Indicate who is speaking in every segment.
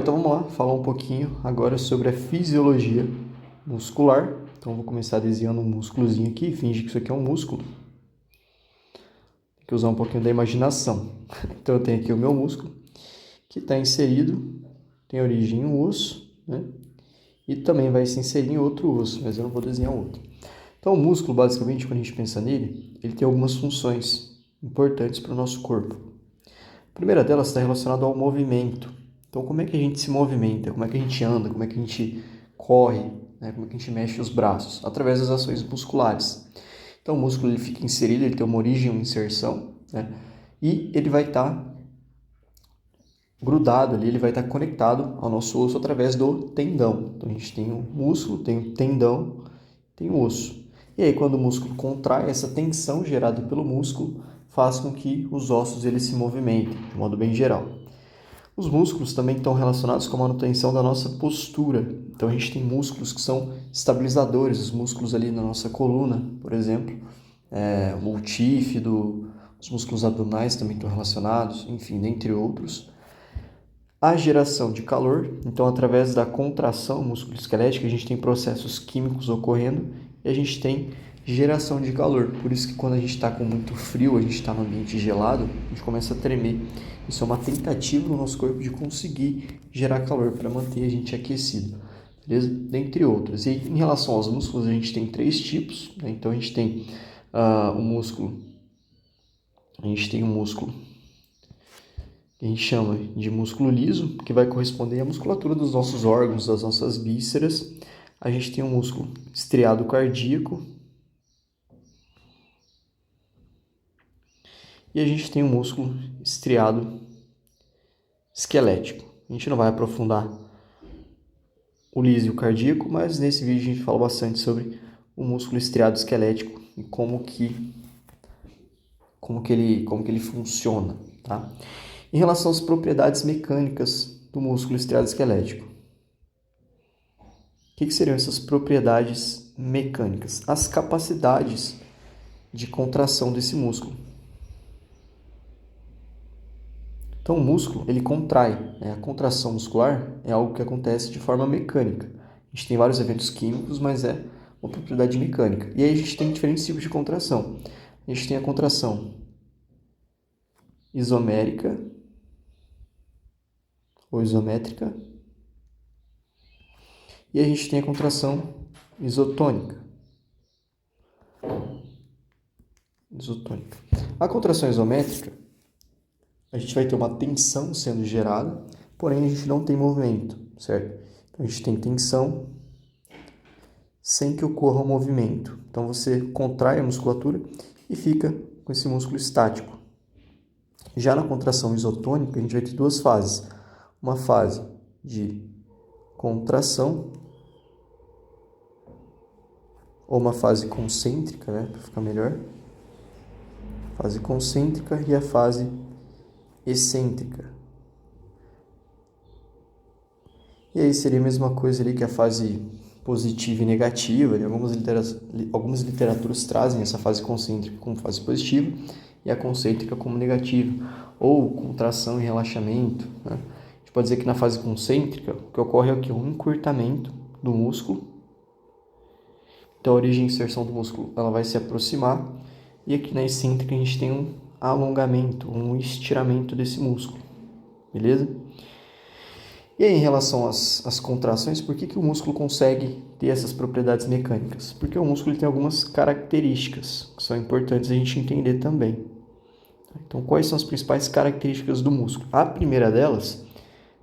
Speaker 1: Então vamos lá, falar um pouquinho agora sobre a fisiologia muscular. Então vou começar desenhando um músculozinho aqui, finge que isso aqui é um músculo. Tem que usar um pouquinho da imaginação. Então eu tenho aqui o meu músculo, que está inserido, tem origem em um osso, né? E também vai se inserir em outro osso, mas eu não vou desenhar outro. Então o músculo, basicamente, quando a gente pensa nele, ele tem algumas funções importantes para o nosso corpo. A primeira delas está relacionada ao movimento. Então, como é que a gente se movimenta? Como é que a gente anda? Como é que a gente corre? Né? Como é que a gente mexe os braços? Através das ações musculares. Então, o músculo ele fica inserido, ele tem uma origem, uma inserção, né? E ele vai estar grudado ali, ele vai estar conectado ao nosso osso através do tendão. Então, a gente tem o músculo, tem o tendão, tem o osso. E aí, quando o músculo contrai, essa tensão gerada pelo músculo faz com que os ossos eles se movimentem, de modo bem geral. Os músculos também estão relacionados com a manutenção da nossa postura. Então a gente tem músculos que são estabilizadores, os músculos ali na nossa coluna, por exemplo, o multífido, os músculos abdominais também estão relacionados, enfim, dentre outros. A geração de calor, então através da contração musculoesquelética a gente tem processos químicos ocorrendo e a gente tem geração de calor. Por isso que quando a gente está com muito frio, a gente está no ambiente gelado, a gente começa a tremer. Isso é uma tentativa do nosso corpo de conseguir gerar calor para manter a gente aquecido, beleza? Dentre outros. E em relação aos músculos, a gente tem três tipos, né? Então a gente tem o músculo, que a gente chama de músculo liso, que vai corresponder à musculatura dos nossos órgãos, das nossas vísceras. A gente tem um músculo estriado cardíaco. E a gente tem um músculo estriado esquelético. A gente não vai aprofundar o liso e o cardíaco, mas nesse vídeo a gente fala bastante sobre o músculo estriado esquelético e como que ele funciona, tá? Em relação às propriedades mecânicas do músculo estriado esquelético. O que seriam essas propriedades mecânicas? As capacidades de contração desse músculo. Então, o músculo, ele contrai, né? A contração muscular é algo que acontece de forma mecânica. A gente tem vários eventos químicos, mas é uma propriedade mecânica. E aí a gente tem diferentes tipos de contração. A gente tem a contração isomérica ou isométrica. E a gente tem a contração isotônica. A contração isométrica, a gente vai ter uma tensão sendo gerada, porém a gente não tem movimento, certo? Então a gente tem tensão sem que ocorra o movimento. Então você contrai a musculatura e fica com esse músculo estático. Já na contração isotônica, a gente vai ter duas fases. Uma fase de contração ou uma fase concêntrica, né, para ficar melhor. Fase concêntrica e a fase excêntrica. E aí seria a mesma coisa ali que a fase positiva e negativa. Algumas literaturas trazem essa fase concêntrica como fase positiva e a concêntrica como negativa, ou contração e relaxamento, né? A gente pode dizer que na fase concêntrica o que ocorre é o que? Um encurtamento do músculo. Então a origem e inserção do músculo ela vai se aproximar, e aqui na excêntrica a gente tem um alongamento, um estiramento desse músculo, beleza? E aí, em relação às contrações, por que o músculo consegue ter essas propriedades mecânicas? Porque o músculo tem algumas características que são importantes a gente entender também. Então, quais são as principais características do músculo? A primeira delas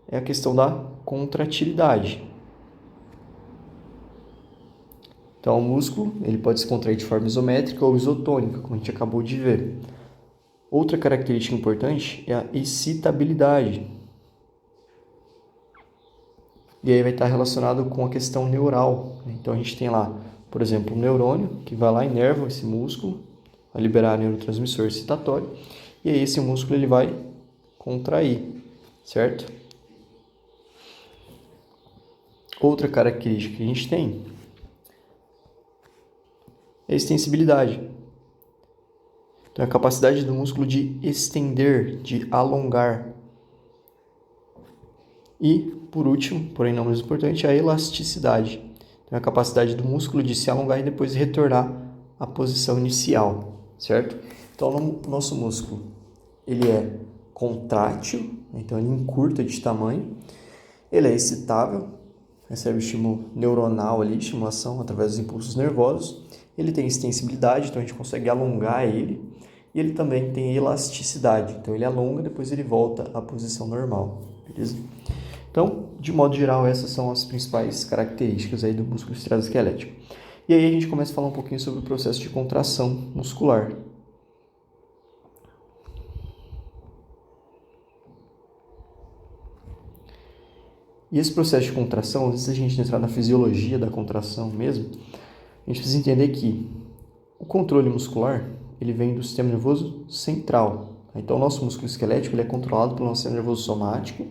Speaker 1: é a questão da contratilidade. Então, o músculo ele pode se contrair de forma isométrica ou isotônica, como a gente acabou de ver. Outra característica importante é a excitabilidade. E aí vai estar relacionado com a questão neural. Então a gente tem lá, por exemplo, um neurônio que vai lá e inerva esse músculo, vai liberar neurotransmissor excitatório, e aí esse músculo ele vai contrair, certo? Outra característica que a gente tem é a extensibilidade. Então é a capacidade do músculo de estender, de alongar. E, por último, porém não menos importante, a elasticidade. Então, a capacidade do músculo de se alongar e depois retornar à posição inicial, certo? Então, o nosso músculo, ele é contrátil, então ele encurta de tamanho, ele é excitável, recebe estímulo neuronal ali, estimulação através dos impulsos nervosos, ele tem extensibilidade, então a gente consegue alongar ele, e ele também tem elasticidade, então ele alonga, depois ele volta à posição normal, beleza? Então, de modo geral, essas são as principais características aí do músculo estriado-esquelético. E aí a gente começa a falar um pouquinho sobre o processo de contração muscular. E esse processo de contração, antes da gente entrar na fisiologia da contração mesmo, a gente precisa entender que o controle muscular, ele vem do sistema nervoso central. Então, o nosso músculo esquelético ele é controlado pelo nosso sistema nervoso somático,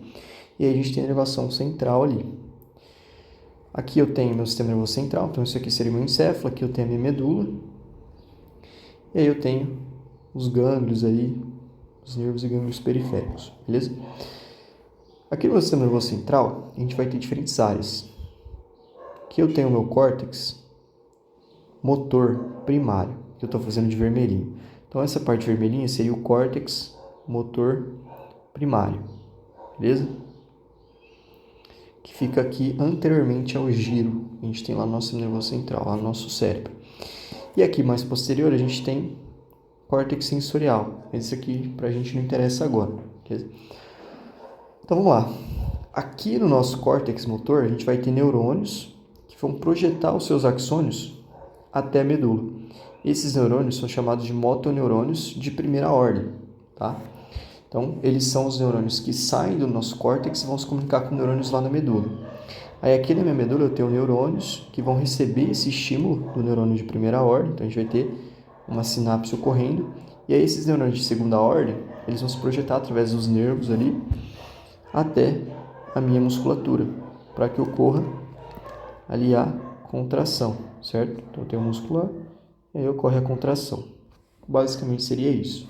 Speaker 1: e aí a gente tem a inervação central ali. Aqui eu tenho meu sistema nervoso central, então isso aqui seria meu encéfalo, aqui eu tenho a minha medula, e aí eu tenho os gânglios aí, os nervos e gânglios periféricos, beleza? Aqui no meu sistema nervoso central, a gente vai ter diferentes áreas. Aqui eu tenho o meu córtex motor primário, que eu estou fazendo de vermelhinho. Então essa parte vermelhinha seria o córtex motor primário, beleza? Que fica aqui anteriormente ao giro, a gente tem lá no nosso nervoso central, lá no nosso cérebro. E aqui mais posterior a gente tem córtex sensorial. Esse aqui pra gente não interessa agora, beleza? Então vamos lá. Aqui no nosso córtex motor a gente vai ter neurônios que vão projetar os seus axônios até a medula. Esses neurônios são chamados de motoneurônios de primeira ordem, tá? Então, eles são os neurônios que saem do nosso córtex e vão se comunicar com neurônios lá na medula. Aí aqui na minha medula eu tenho neurônios que vão receber esse estímulo do neurônio de primeira ordem, então a gente vai ter uma sinapse ocorrendo, e aí esses neurônios de segunda ordem, eles vão se projetar através dos nervos ali até a minha musculatura, para que ocorra ali a contração, certo? Então eu tenho muscular, e aí ocorre a contração. Basicamente seria isso.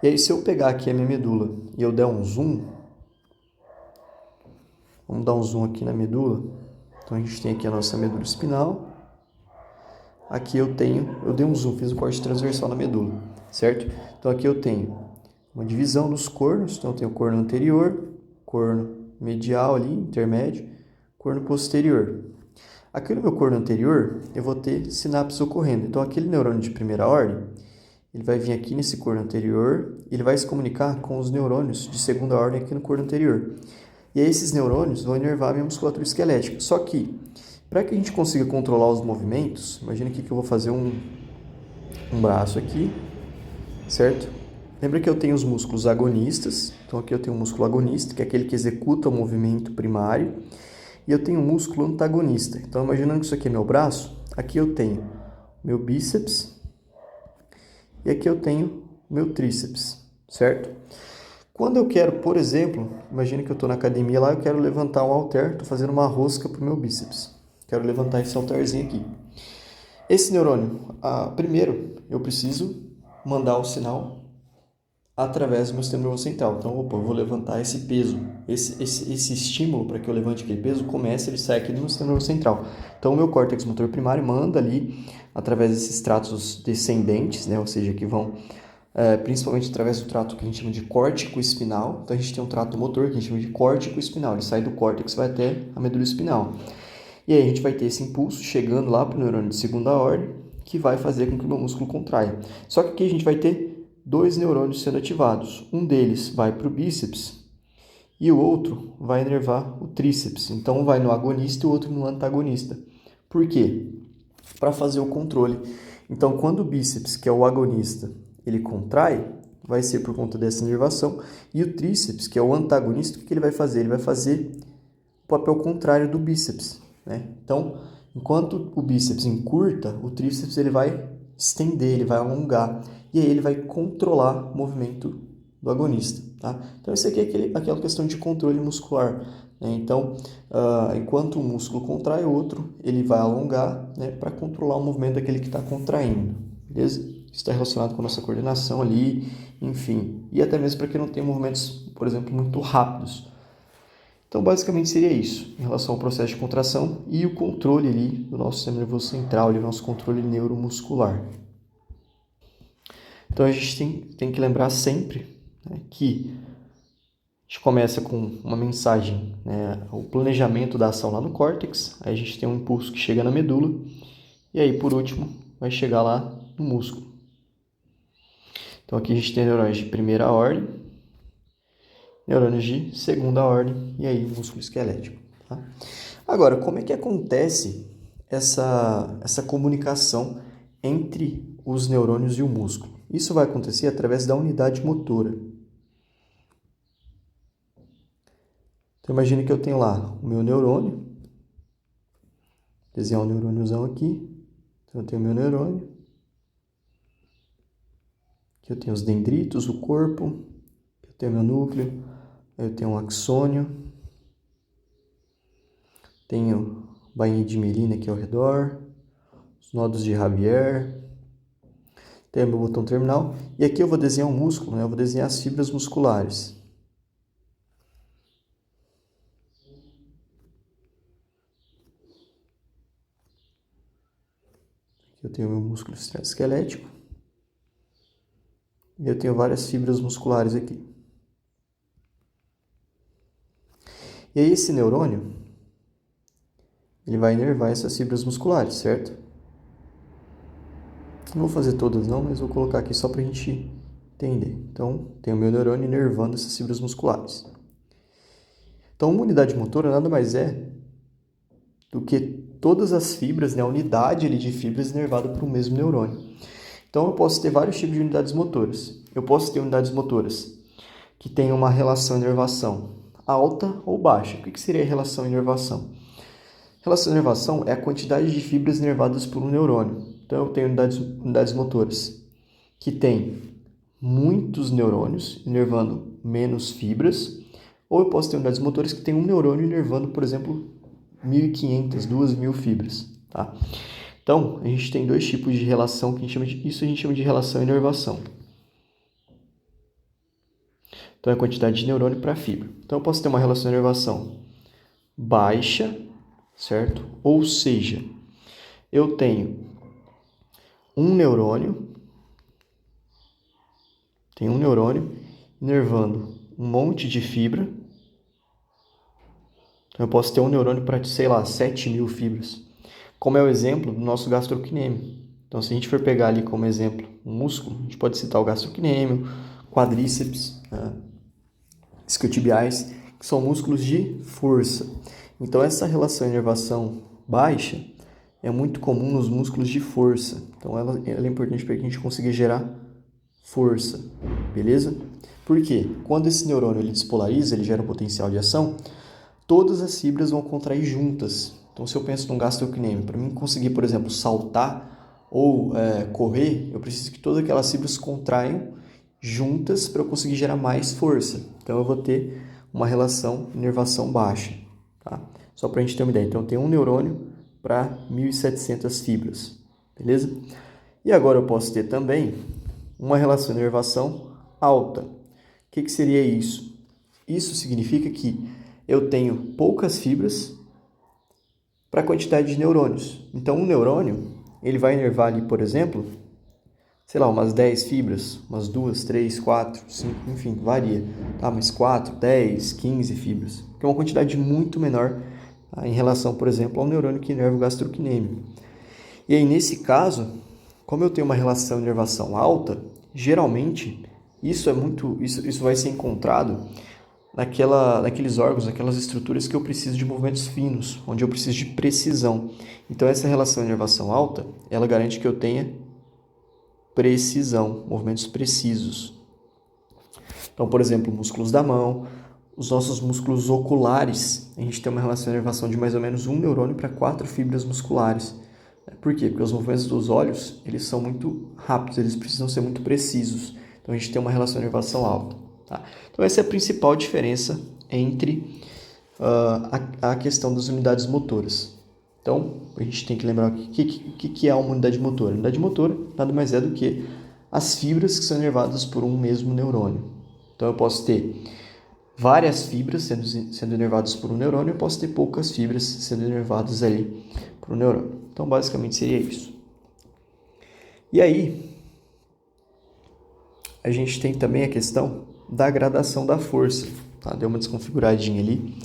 Speaker 1: E aí, se eu pegar aqui a minha medula e eu der um zoom, vamos dar um zoom aqui na medula. Então, a gente tem aqui a nossa medula espinal. Aqui eu dei um zoom, fiz um corte transversal na medula, certo? Então, aqui eu tenho uma divisão dos cornos. Então, eu tenho o corno anterior, corno medial ali, intermédio, corno posterior. Aqui no meu corno anterior, eu vou ter sinapses ocorrendo. Então, aquele neurônio de primeira ordem, ele vai vir aqui nesse corno anterior e ele vai se comunicar com os neurônios de segunda ordem aqui no corno anterior. E aí esses neurônios vão inervar a minha musculatura esquelética. Só que, para que a gente consiga controlar os movimentos, imagina aqui que eu vou fazer um braço aqui, certo? Lembra que eu tenho os músculos agonistas. Então aqui eu tenho um músculo agonista, que é aquele que executa o movimento primário. E eu tenho um músculo antagonista. Então imaginando que isso aqui é meu braço, aqui eu tenho meu bíceps, e aqui eu tenho meu tríceps, certo? Quando eu quero, por exemplo, imagine que eu estou na academia lá, eu quero levantar um halter, estou fazendo uma rosca para o meu bíceps. Quero levantar esse halterzinho aqui. Esse neurônio, primeiro, eu preciso mandar o sinal através do meu sistema nervoso central. Então, eu vou levantar esse peso. Esse estímulo para que eu levante aquele peso começa, ele sai aqui do meu sistema nervoso central. Então, o meu córtex motor primário manda ali, através desses tratos descendentes, né? Ou seja, que vão principalmente através do trato que a gente chama de córtico espinal. Então, a gente tem um trato motor que a gente chama de córtico espinal. Ele sai do córtex e vai até a medula espinal. E aí, a gente vai ter esse impulso chegando lá para o neurônio de segunda ordem, que vai fazer com que o meu músculo contraia. Só que aqui a gente vai ter dois neurônios sendo ativados. Um deles vai para o bíceps e o outro vai inervar o tríceps. Então, um vai no agonista e o outro no antagonista. Por quê? Para fazer o controle. Então, quando o bíceps, que é o agonista, ele contrai, vai ser por conta dessa inervação. E o tríceps, que é o antagonista, o que ele vai fazer? Ele vai fazer o papel contrário do bíceps, né? Então, enquanto o bíceps encurta, o tríceps ele vai estender, ele vai alongar. E aí ele vai controlar o movimento do agonista, tá? Então, isso aqui é aquela questão de controle muscular, né? Então, enquanto um músculo contrai, o outro ele vai alongar, né, para controlar o movimento daquele que está contraindo, beleza? Isso está relacionado com a nossa coordenação ali, enfim. E até mesmo para que não tenha movimentos, por exemplo, muito rápidos. Então, basicamente seria isso, em relação ao processo de contração e o controle ali do nosso sistema nervoso central, ali, o nosso controle neuromuscular. Então, a gente tem que lembrar sempre, né, que a gente começa com uma mensagem, né, o planejamento da ação lá no córtex, aí a gente tem um impulso que chega na medula, e aí, por último, vai chegar lá no músculo. Então, aqui a gente tem neurônios de primeira ordem, neurônios de segunda ordem, e aí músculo esquelético. Tá? Agora, como é que acontece essa comunicação entre os neurônios e o músculo? Isso vai acontecer através da unidade motora. Então, imagine que eu tenho lá o meu neurônio, desenhar um neurôniozão aqui, então eu tenho o meu neurônio, aqui eu tenho os dendritos, o corpo, eu tenho meu núcleo, eu tenho um axônio, tenho bainha de mielina aqui ao redor, os nodos de Javier, tenho meu botão terminal, e aqui eu vou desenhar um músculo, né? Eu vou desenhar as fibras musculares. Aqui eu tenho meu músculo esquelético, e eu tenho várias fibras musculares aqui. E aí esse neurônio, ele vai inervar essas fibras musculares, certo? Não vou fazer todas não, mas vou colocar aqui só para a gente entender. Então, tem o meu neurônio inervando essas fibras musculares. Então, uma unidade motora nada mais é do que todas as fibras, né, a unidade ali de fibras inervada por um mesmo neurônio. Então, eu posso ter vários tipos de unidades motoras. Eu posso ter unidades motoras que têm uma relação inervação alta ou baixa. O que seria a relação inervação? Relação inervação é a quantidade de fibras inervadas por um neurônio. Então, eu tenho unidades motoras que têm muitos neurônios inervando menos fibras, ou eu posso ter unidades motoras que têm um neurônio inervando, por exemplo, 1.500, 2.000 fibras. Tá? Então, a gente tem dois tipos de relação que a gente chama de relação inervação. Então, é a quantidade de neurônio para fibra. Então, eu posso ter uma relação de inervação baixa, certo? Ou seja, eu tenho um neurônio inervando um monte de fibra. Então, eu posso ter um neurônio para, sei lá, 7.000 fibras. Como é o exemplo do nosso gastrocnêmio. Então, se a gente for pegar ali como exemplo um músculo, a gente pode citar o gastrocnêmio, quadríceps, né? Isquiotibiais, que são músculos de força. Então, essa relação inervação baixa é muito comum nos músculos de força. Então, ela é importante para que a gente consiga gerar força, beleza? Por quê? Quando esse neurônio ele despolariza, ele gera um potencial de ação, todas as fibras vão contrair juntas. Então, se eu penso num gastrocnêmio, para mim conseguir, por exemplo, saltar ou correr, eu preciso que todas aquelas fibras contraiam juntas para eu conseguir gerar mais força. Então, eu vou ter uma relação inervação baixa. Tá? Só para a gente ter uma ideia. Então, eu tenho um neurônio para 1.700 fibras. Beleza? E agora eu posso ter também uma relação de inervação alta. O que seria isso? Isso significa que eu tenho poucas fibras para a quantidade de neurônios. Então, um neurônio, ele vai inervar ali, por exemplo, sei lá, umas 10 fibras, umas 2, 3, 4, 5, enfim, varia. Tá? Mas 4, 10, 15 fibras, que é uma quantidade muito menor em relação, por exemplo, ao neurônio que inerva o gastrocnêmio. E aí, nesse caso, como eu tenho uma relação de inervação alta, geralmente isso vai ser encontrado naqueles órgãos, naquelas estruturas que eu preciso de movimentos finos, onde eu preciso de precisão. Então, essa relação de inervação alta, ela garante que eu tenha precisão, movimentos precisos. Então, por exemplo, músculos da mão, os nossos músculos oculares, a gente tem uma relação de inervação de mais ou menos um neurônio para 4 fibras musculares. Por quê? Porque os movimentos dos olhos, eles são muito rápidos, eles precisam ser muito precisos. Então, a gente tem uma relação de inervação alta. Tá? Então, essa é a principal diferença entre a questão das unidades motoras. Então, a gente tem que lembrar o que é uma unidade motora. A unidade motora nada mais é do que as fibras que são inervadas por um mesmo neurônio. Então, eu posso ter várias fibras sendo inervadas por um neurônio, eu posso ter poucas fibras sendo inervadas ali por um neurônio. Então, basicamente, seria isso. E aí, a gente tem também a questão da gradação da força. Tá? Deu uma desconfiguradinha ali.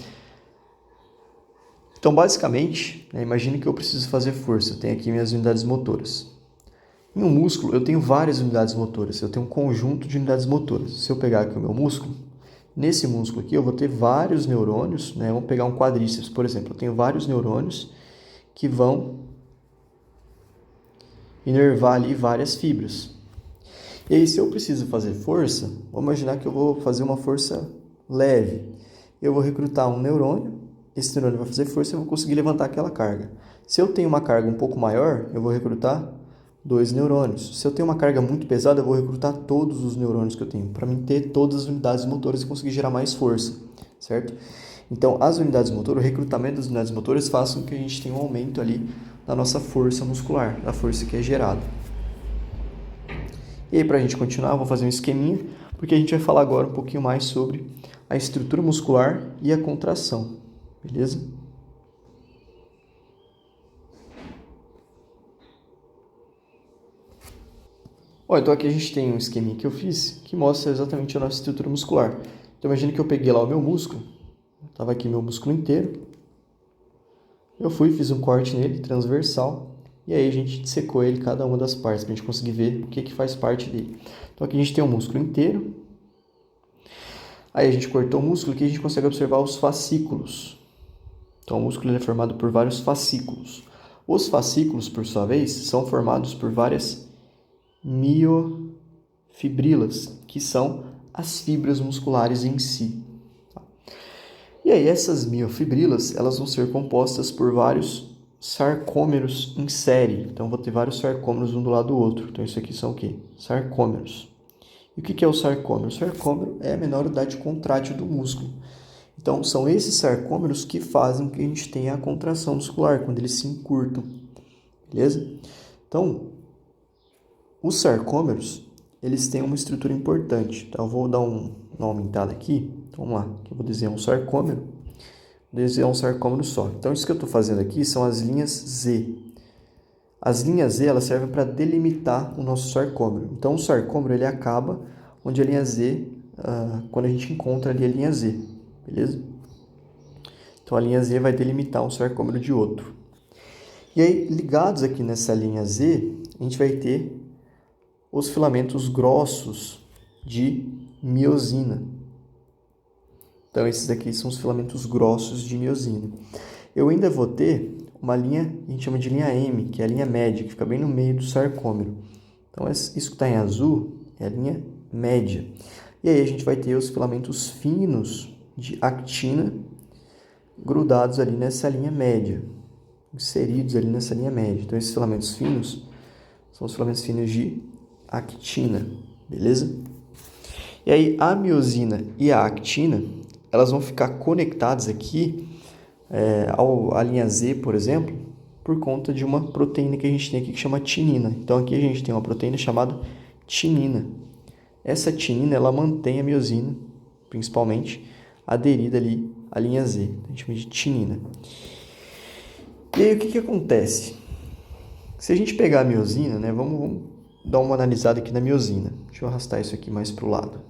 Speaker 1: Então, basicamente, imagine que eu preciso fazer força. Eu tenho aqui minhas unidades motoras. Em um músculo, eu tenho várias unidades motoras. Eu tenho um conjunto de unidades motoras. Se eu pegar aqui o meu músculo, nesse músculo aqui eu vou ter vários neurônios. Vamos pegar um quadríceps, por exemplo. Eu tenho vários neurônios que vão inervar ali várias fibras. E aí, se eu preciso fazer força, vamos imaginar que eu vou fazer uma força leve. Eu vou recrutar um neurônio, esse neurônio vai fazer força e eu vou conseguir levantar aquela carga. Se eu tenho uma carga um pouco maior, eu vou recrutar 2 neurônios. Se eu tenho uma carga muito pesada, eu vou recrutar todos os neurônios que eu tenho, para mim ter todas as unidades motoras e conseguir gerar mais força, certo? Então, as unidades motoras, o recrutamento das unidades motoras faz com que a gente tenha um aumento ali na nossa força muscular, da força que é gerada. E aí, para a gente continuar, eu vou fazer um esqueminha, porque a gente vai falar agora um pouquinho mais sobre a estrutura muscular e a contração, beleza? Então aqui a gente tem um esqueminha que eu fiz que mostra exatamente a nossa estrutura muscular. Então imagine que eu peguei lá o meu músculo, estava aqui meu músculo inteiro, eu fiz um corte nele, transversal, e aí a gente dissecou ele, cada uma das partes, para a gente conseguir ver o que faz parte dele. Então aqui a gente tem o músculo inteiro, aí a gente cortou o músculo, aqui a gente consegue observar os fascículos. Então o músculo é formado por vários fascículos. Os fascículos, por sua vez, são formados por várias miofibrilas, que são as fibras musculares em si. E aí essas miofibrilas, elas vão ser compostas por vários sarcômeros em série. Então vou ter vários sarcômeros um do lado do outro. Então isso aqui são o quê? Sarcômeros. E o que é o sarcômero? O sarcômero é a menor unidade contrátil do músculo. Então são esses sarcômeros que fazem que a gente tenha a contração muscular, quando eles se encurtam. Beleza? Então, os sarcômeros, eles têm uma estrutura importante. Então, eu vou dar uma aumentada aqui. Então, vamos lá. Aqui eu vou desenhar um sarcômero. Vou desenhar um sarcômero só. Então, isso que eu estou fazendo aqui são as linhas Z. As linhas Z, elas servem para delimitar o nosso sarcômero. Então, o sarcômero, ele acaba onde a linha Z, quando a gente encontra ali a linha Z. Beleza? Então, a linha Z vai delimitar um sarcômero de outro. E aí, ligados aqui nessa linha Z, a gente vai ter os filamentos grossos de miosina. Então, esses aqui são os filamentos grossos de miosina. Eu ainda vou ter uma linha, a gente chama de linha M, que é a linha média, que fica bem no meio do sarcômero. Então, isso que está em azul é a linha média. E aí, a gente vai ter os filamentos finos de actina grudados ali nessa linha média, inseridos ali nessa linha média. Então, esses filamentos finos são os filamentos finos de actina, beleza? E aí a miosina e a actina, elas vão ficar conectadas aqui à linha Z, por exemplo, por conta de uma proteína que a gente tem aqui que chama tinina. Então aqui a gente tem uma proteína chamada tinina. Essa tinina, ela mantém a miosina, principalmente, aderida ali à linha Z. A gente chama de tinina. E aí o que acontece? Se a gente pegar a miosina, vamos dar uma analisada aqui na miosina. Deixa eu arrastar isso aqui mais para o lado.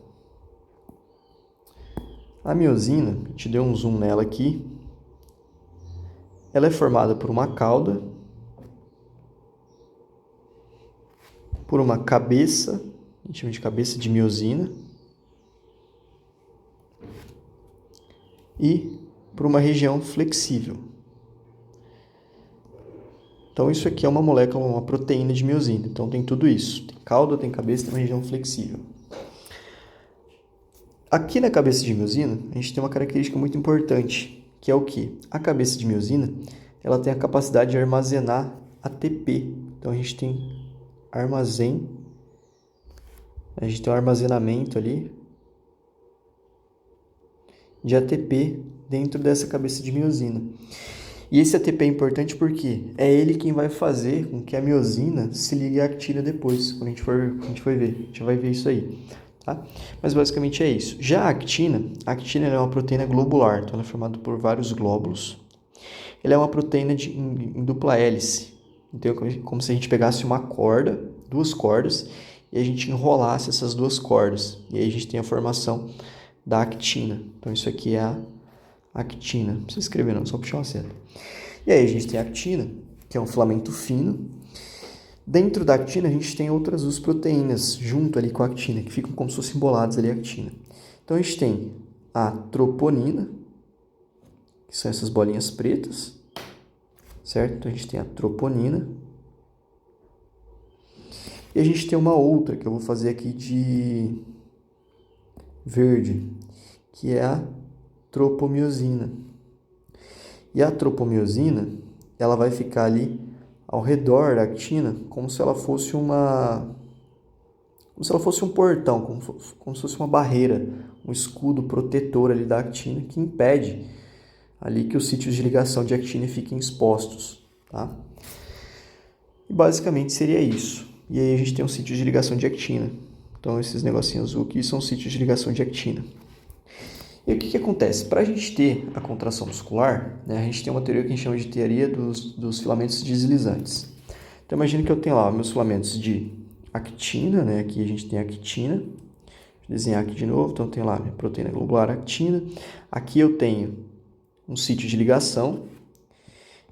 Speaker 1: A miosina, a gente deu um zoom nela aqui. Ela é formada por uma cauda, por uma cabeça, a gente chama de cabeça de miosina, e por uma região flexível. Então, isso aqui é uma molécula, uma proteína de miosina. Então, tem tudo isso. Tem cauda, tem cabeça, tem uma região flexível. Aqui na cabeça de miosina, a gente tem uma característica muito importante, que é o quê? A cabeça de miosina, ela tem a capacidade de armazenar ATP. Então, a gente tem um armazenamento ali de ATP dentro dessa cabeça de miosina. E esse ATP é importante porque é ele quem vai fazer com que a miosina se ligue à actina depois, quando a gente for ver. A gente vai ver isso aí. tá? Mas basicamente é isso. Já a actina ela é uma proteína globular, então ela é formada por vários glóbulos. Ela é uma proteína em dupla hélice, então é como se a gente pegasse uma corda, duas cordas, e a gente enrolasse essas duas cordas. E aí a gente tem a formação da actina. Então isso aqui é a actina. Não precisa escrever não, só puxar uma seta. E aí a gente tem a actina, que é um filamento fino. Dentro da actina a gente tem outras duas proteínas junto ali com a actina, que ficam como se fossem emboladas ali a actina. Então a gente tem a troponina, que são essas bolinhas pretas, certo? Então a gente tem a troponina. E a gente tem uma outra que eu vou fazer aqui de verde, que é a tropomiosina. E a tropomiosina, ela vai ficar ali ao redor da actina, como se ela fosse um portão, como se fosse uma barreira, um escudo protetor ali da actina que impede ali que os sítios de ligação de actina fiquem expostos, tá? E basicamente seria isso. E aí a gente tem um sítio de ligação de actina. Então esses negocinhos azul aqui são sítios de ligação de actina. E o que acontece? Para a gente ter a contração muscular, né, a gente tem uma teoria que a gente chama de teoria dos filamentos deslizantes. Então imagina que eu tenho lá meus filamentos de actina, né? Aqui a gente tem a actina. Vou desenhar aqui de novo. Então tem lá minha proteína globular actina. Aqui eu tenho um sítio de ligação.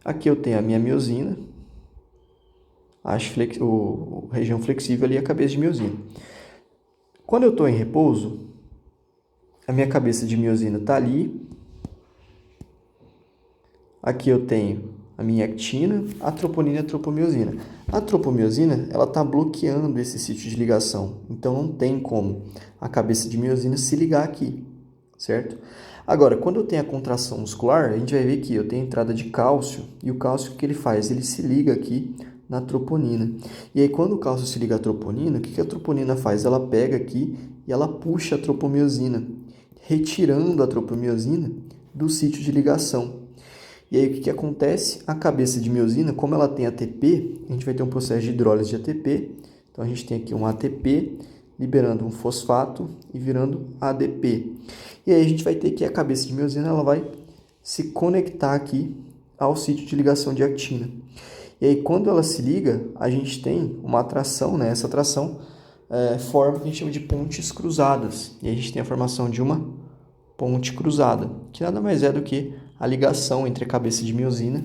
Speaker 1: Aqui eu tenho a minha miosina, a região flexível ali e a cabeça de miosina. Quando eu estou em repouso, a minha cabeça de miosina está ali. Aqui eu tenho a minha actina, a troponina e a tropomiosina. A tropomiosina, ela está bloqueando esse sítio de ligação. Então, não tem como a cabeça de miosina se ligar aqui, certo? Agora, quando eu tenho a contração muscular, a gente vai ver que eu tenho a entrada de cálcio. E o cálcio, o que ele faz? Ele se liga aqui na troponina. E aí, quando o cálcio se liga à troponina, o que a troponina faz? Ela pega aqui e ela puxa a tropomiosina, retirando a tropomiosina do sítio de ligação. E aí o que acontece? A cabeça de miosina, como ela tem ATP, a gente vai ter um processo de hidrólise de ATP. Então a gente tem aqui um ATP liberando um fosfato e virando ADP. E aí a gente vai ter que a cabeça de miosina ela vai se conectar aqui ao sítio de ligação de actina. E aí quando ela se liga, a gente tem uma atração, né? Essa atração forma o que a gente chama de pontes cruzadas. E aí a gente tem a formação de uma ponte cruzada, que nada mais é do que a ligação entre a cabeça de miosina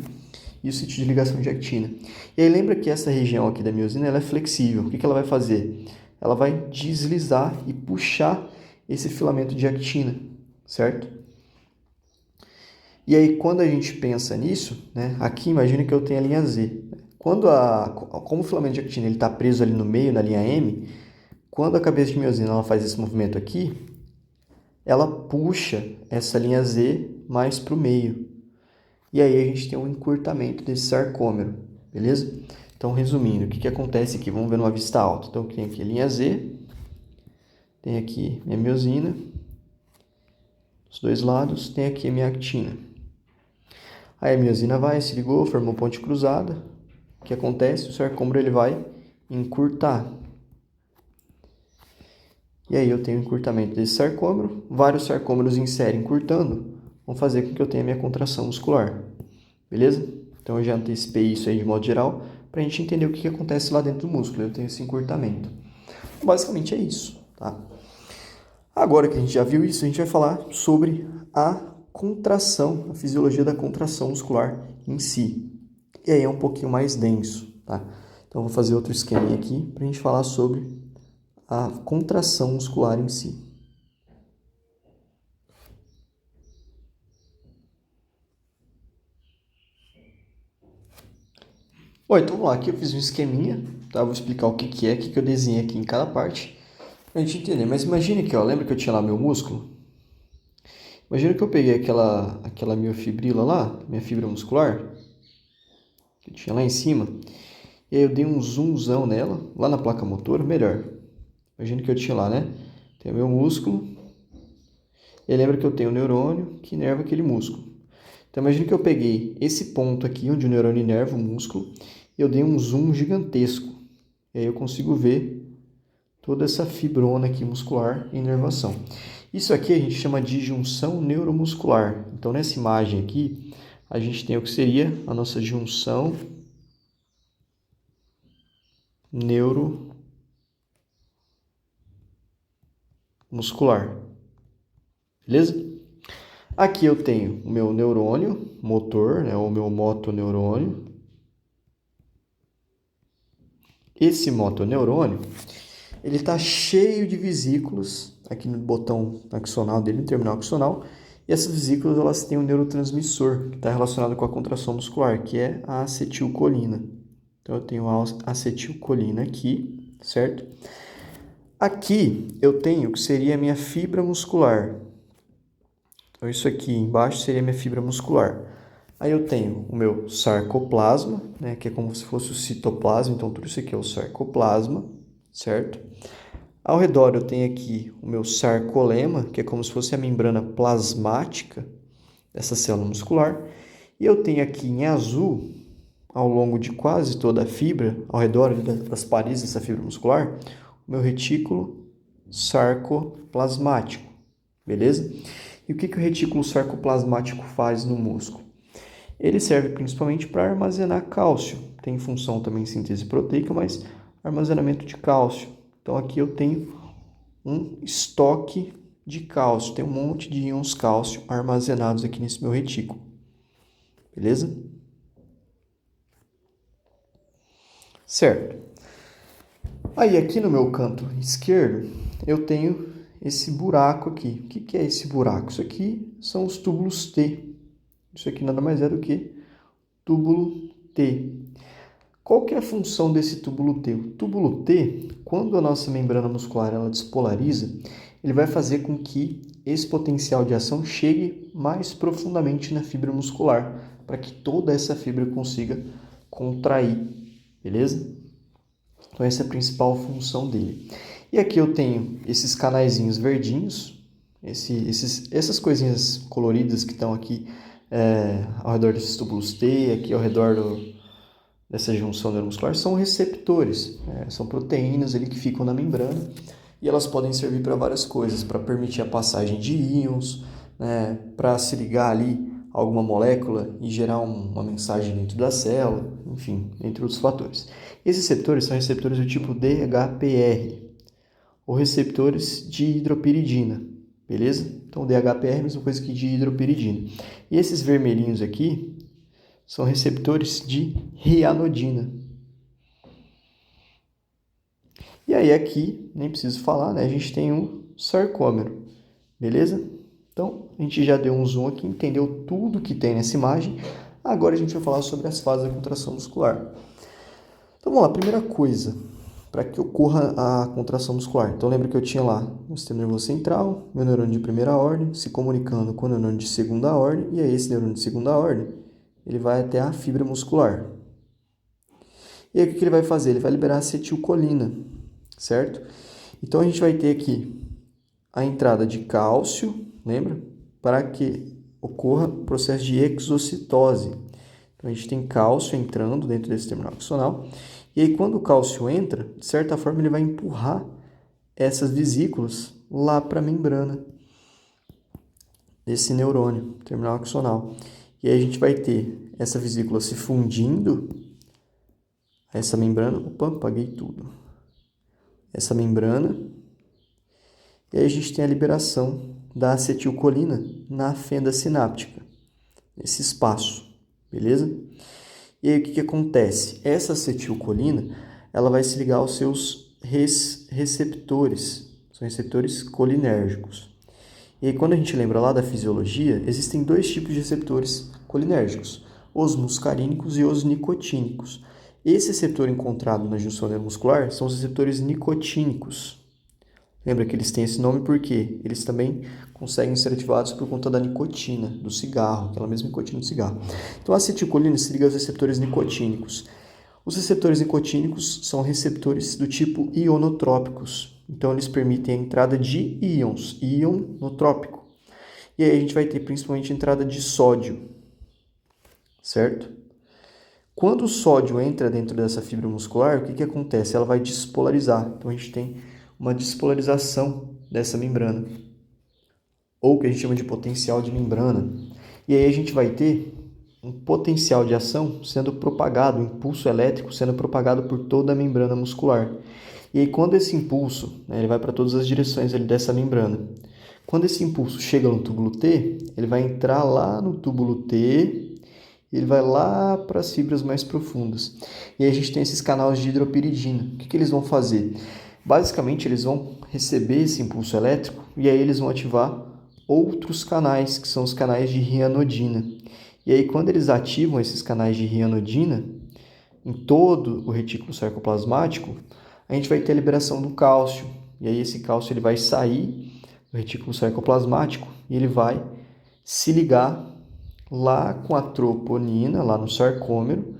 Speaker 1: e o sítio de ligação de actina. E aí lembra que essa região aqui da miosina ela é flexível. O que ela vai fazer? Ela vai deslizar e puxar esse filamento de actina, certo? E aí quando a gente pensa nisso, né, aqui imagina que eu tenho a linha Z. Como o filamento de actina está preso ali no meio, na linha M, quando a cabeça de miosina ela faz esse movimento aqui, ela puxa essa linha Z mais para o meio. E aí a gente tem um encurtamento desse sarcômero, beleza? Então, resumindo, o que acontece aqui? Vamos ver numa vista alta. Então, tem aqui a linha Z, tem aqui minha miosina, os dois lados, tem aqui a minha actina. Aí a miosina vai, se ligou, formou ponte cruzada. O que acontece? O sarcômero ele vai encurtar. E aí eu tenho encurtamento desse sarcômero, vários sarcômeros em série encurtando, vão fazer com que eu tenha minha contração muscular, beleza? Então eu já antecipei isso aí de modo geral, para a gente entender o que acontece lá dentro do músculo, eu tenho esse encurtamento. Basicamente é isso, tá? Agora que a gente já viu isso, a gente vai falar sobre a contração, a fisiologia da contração muscular em si. E aí é um pouquinho mais denso, tá? Então eu vou fazer outro esquema aqui para a gente falar sobre a contração muscular em si. Bom, então vamos lá, aqui eu fiz um esqueminha, tá? Vou explicar o que é, o que eu desenhei aqui em cada parte, pra gente entender. Mas imagine aqui, ó, lembra que eu tinha lá meu músculo? Imagina que eu peguei aquela miofibrila lá, minha fibra muscular, que eu tinha lá em cima, e aí eu dei um zoomzão nela, lá na placa motora, melhor. Imagina que eu tinha lá, né? Tem o meu músculo, e lembra que eu tenho o neurônio que inerva aquele músculo. Então imagina que eu peguei esse ponto aqui, onde o neurônio inerva o músculo, e eu dei um zoom gigantesco. E aí eu consigo ver toda essa fibrona aqui muscular em inervação. Isso aqui a gente chama de junção neuromuscular. Então, nessa imagem aqui, a gente tem o que seria a nossa junção neuromuscular. Beleza? Aqui eu tenho o meu neurônio motor, né, o meu motoneurônio. Esse motoneurônio, ele está cheio de vesículas aqui no botão axonal dele, no terminal axonal, e essas vesículas elas têm um neurotransmissor que está relacionado com a contração muscular, que é a acetilcolina. Então eu tenho a acetilcolina aqui, certo? Aqui eu tenho o que seria a minha fibra muscular. Então isso aqui embaixo seria a minha fibra muscular. Aí eu tenho o meu sarcoplasma, né, que é como se fosse o citoplasma, então tudo isso aqui é o sarcoplasma, certo? Ao redor eu tenho aqui o meu sarcolema, que é como se fosse a membrana plasmática dessa célula muscular. E eu tenho aqui em azul, ao longo de quase toda a fibra, ao redor das paredes dessa fibra muscular, o meu retículo sarcoplasmático, beleza? E o que o retículo sarcoplasmático faz no músculo? Ele serve principalmente para armazenar cálcio. Tem função também em síntese proteica, mas armazenamento de cálcio. Então aqui eu tenho um estoque de cálcio. Tem um monte de íons cálcio armazenados aqui nesse meu retículo. Beleza? Certo. Aí aqui no meu canto esquerdo eu tenho esse buraco aqui. O que é esse buraco? Isso aqui são os túbulos T. Isso aqui nada mais é do que túbulo T. Qual que é a função desse túbulo T? O túbulo T, quando a nossa membrana muscular ela despolariza, ele vai fazer com que esse potencial de ação chegue mais profundamente na fibra muscular, para que toda essa fibra consiga contrair, beleza? Então essa é a principal função dele. E aqui eu tenho esses canaizinhos verdinhos, essas coisinhas coloridas que estão aqui ao redor desses túbulos T, aqui ao redor dessa junção neuromuscular, são receptores, são proteínas ali que ficam na membrana e elas podem servir para várias coisas, para permitir a passagem de íons, né, para se ligar ali a alguma molécula e gerar uma mensagem dentro da célula, enfim, entre outros fatores. Esses receptores são receptores do tipo DHPR, ou receptores de hidropiridina, beleza? Então, DHPR é a mesma coisa que de hidropiridina. E esses vermelhinhos aqui são receptores de rianodina. E aí aqui, nem preciso falar, né? A gente tem um sarcômero, beleza? Então, a gente já deu um zoom aqui, entendeu tudo que tem nessa imagem. Agora a gente vai falar sobre as fases da contração muscular. Então, vamos lá. Primeira coisa, para que ocorra a contração muscular. Então, lembra que eu tinha lá o sistema nervoso central, meu neurônio de primeira ordem, se comunicando com o neurônio de segunda ordem, e aí esse neurônio de segunda ordem, ele vai até a fibra muscular. E aí o que ele vai fazer? Ele vai liberar acetilcolina, certo? Então, a gente vai ter aqui a entrada de cálcio, lembra? Para que ocorra o processo de exocitose. Então, a gente tem cálcio entrando dentro desse terminal axonal. E aí, quando o cálcio entra, de certa forma, ele vai empurrar essas vesículas lá para a membrana desse neurônio, terminal axonal. E aí a gente vai ter essa vesícula se fundindo, essa membrana, opa, apaguei tudo. Essa membrana, e aí a gente tem a liberação da acetilcolina na fenda sináptica, nesse espaço, beleza? E aí o que acontece? Essa acetilcolina, ela vai se ligar aos seus receptores, são receptores colinérgicos. E aí, quando a gente lembra lá da fisiologia, existem dois tipos de receptores colinérgicos, os muscarínicos e os nicotínicos. Esse receptor encontrado na junção neuromuscular são os receptores nicotínicos. Lembra que eles têm esse nome porque eles também conseguem ser ativados por conta da nicotina, do cigarro, aquela mesma nicotina do cigarro. Então, a acetilcolina se liga aos receptores nicotínicos. Os receptores nicotínicos são receptores do tipo ionotrópicos. Então, eles permitem a entrada de íons, ionotrópico. E aí a gente vai ter principalmente a entrada de sódio, certo? Quando o sódio entra dentro dessa fibra muscular, o que acontece? Ela vai despolarizar. Então, a gente tem uma despolarização dessa membrana, ou que a gente chama de potencial de membrana. E aí a gente vai ter um potencial de ação sendo propagado, um impulso elétrico sendo propagado por toda a membrana muscular. E aí quando esse impulso, né, ele vai para todas as direções ali dessa membrana, quando esse impulso chega no túbulo T, ele vai entrar lá no túbulo T, ele vai lá para as fibras mais profundas. E aí a gente tem esses canais de hidropiridina. O que eles vão fazer? Basicamente, eles vão receber esse impulso elétrico e aí eles vão ativar outros canais, que são os canais de rianodina. E aí, quando eles ativam esses canais de rianodina, em todo o retículo sarcoplasmático, a gente vai ter a liberação do cálcio. E aí, esse cálcio ele vai sair do retículo sarcoplasmático e ele vai se ligar lá com a troponina, lá no sarcômero.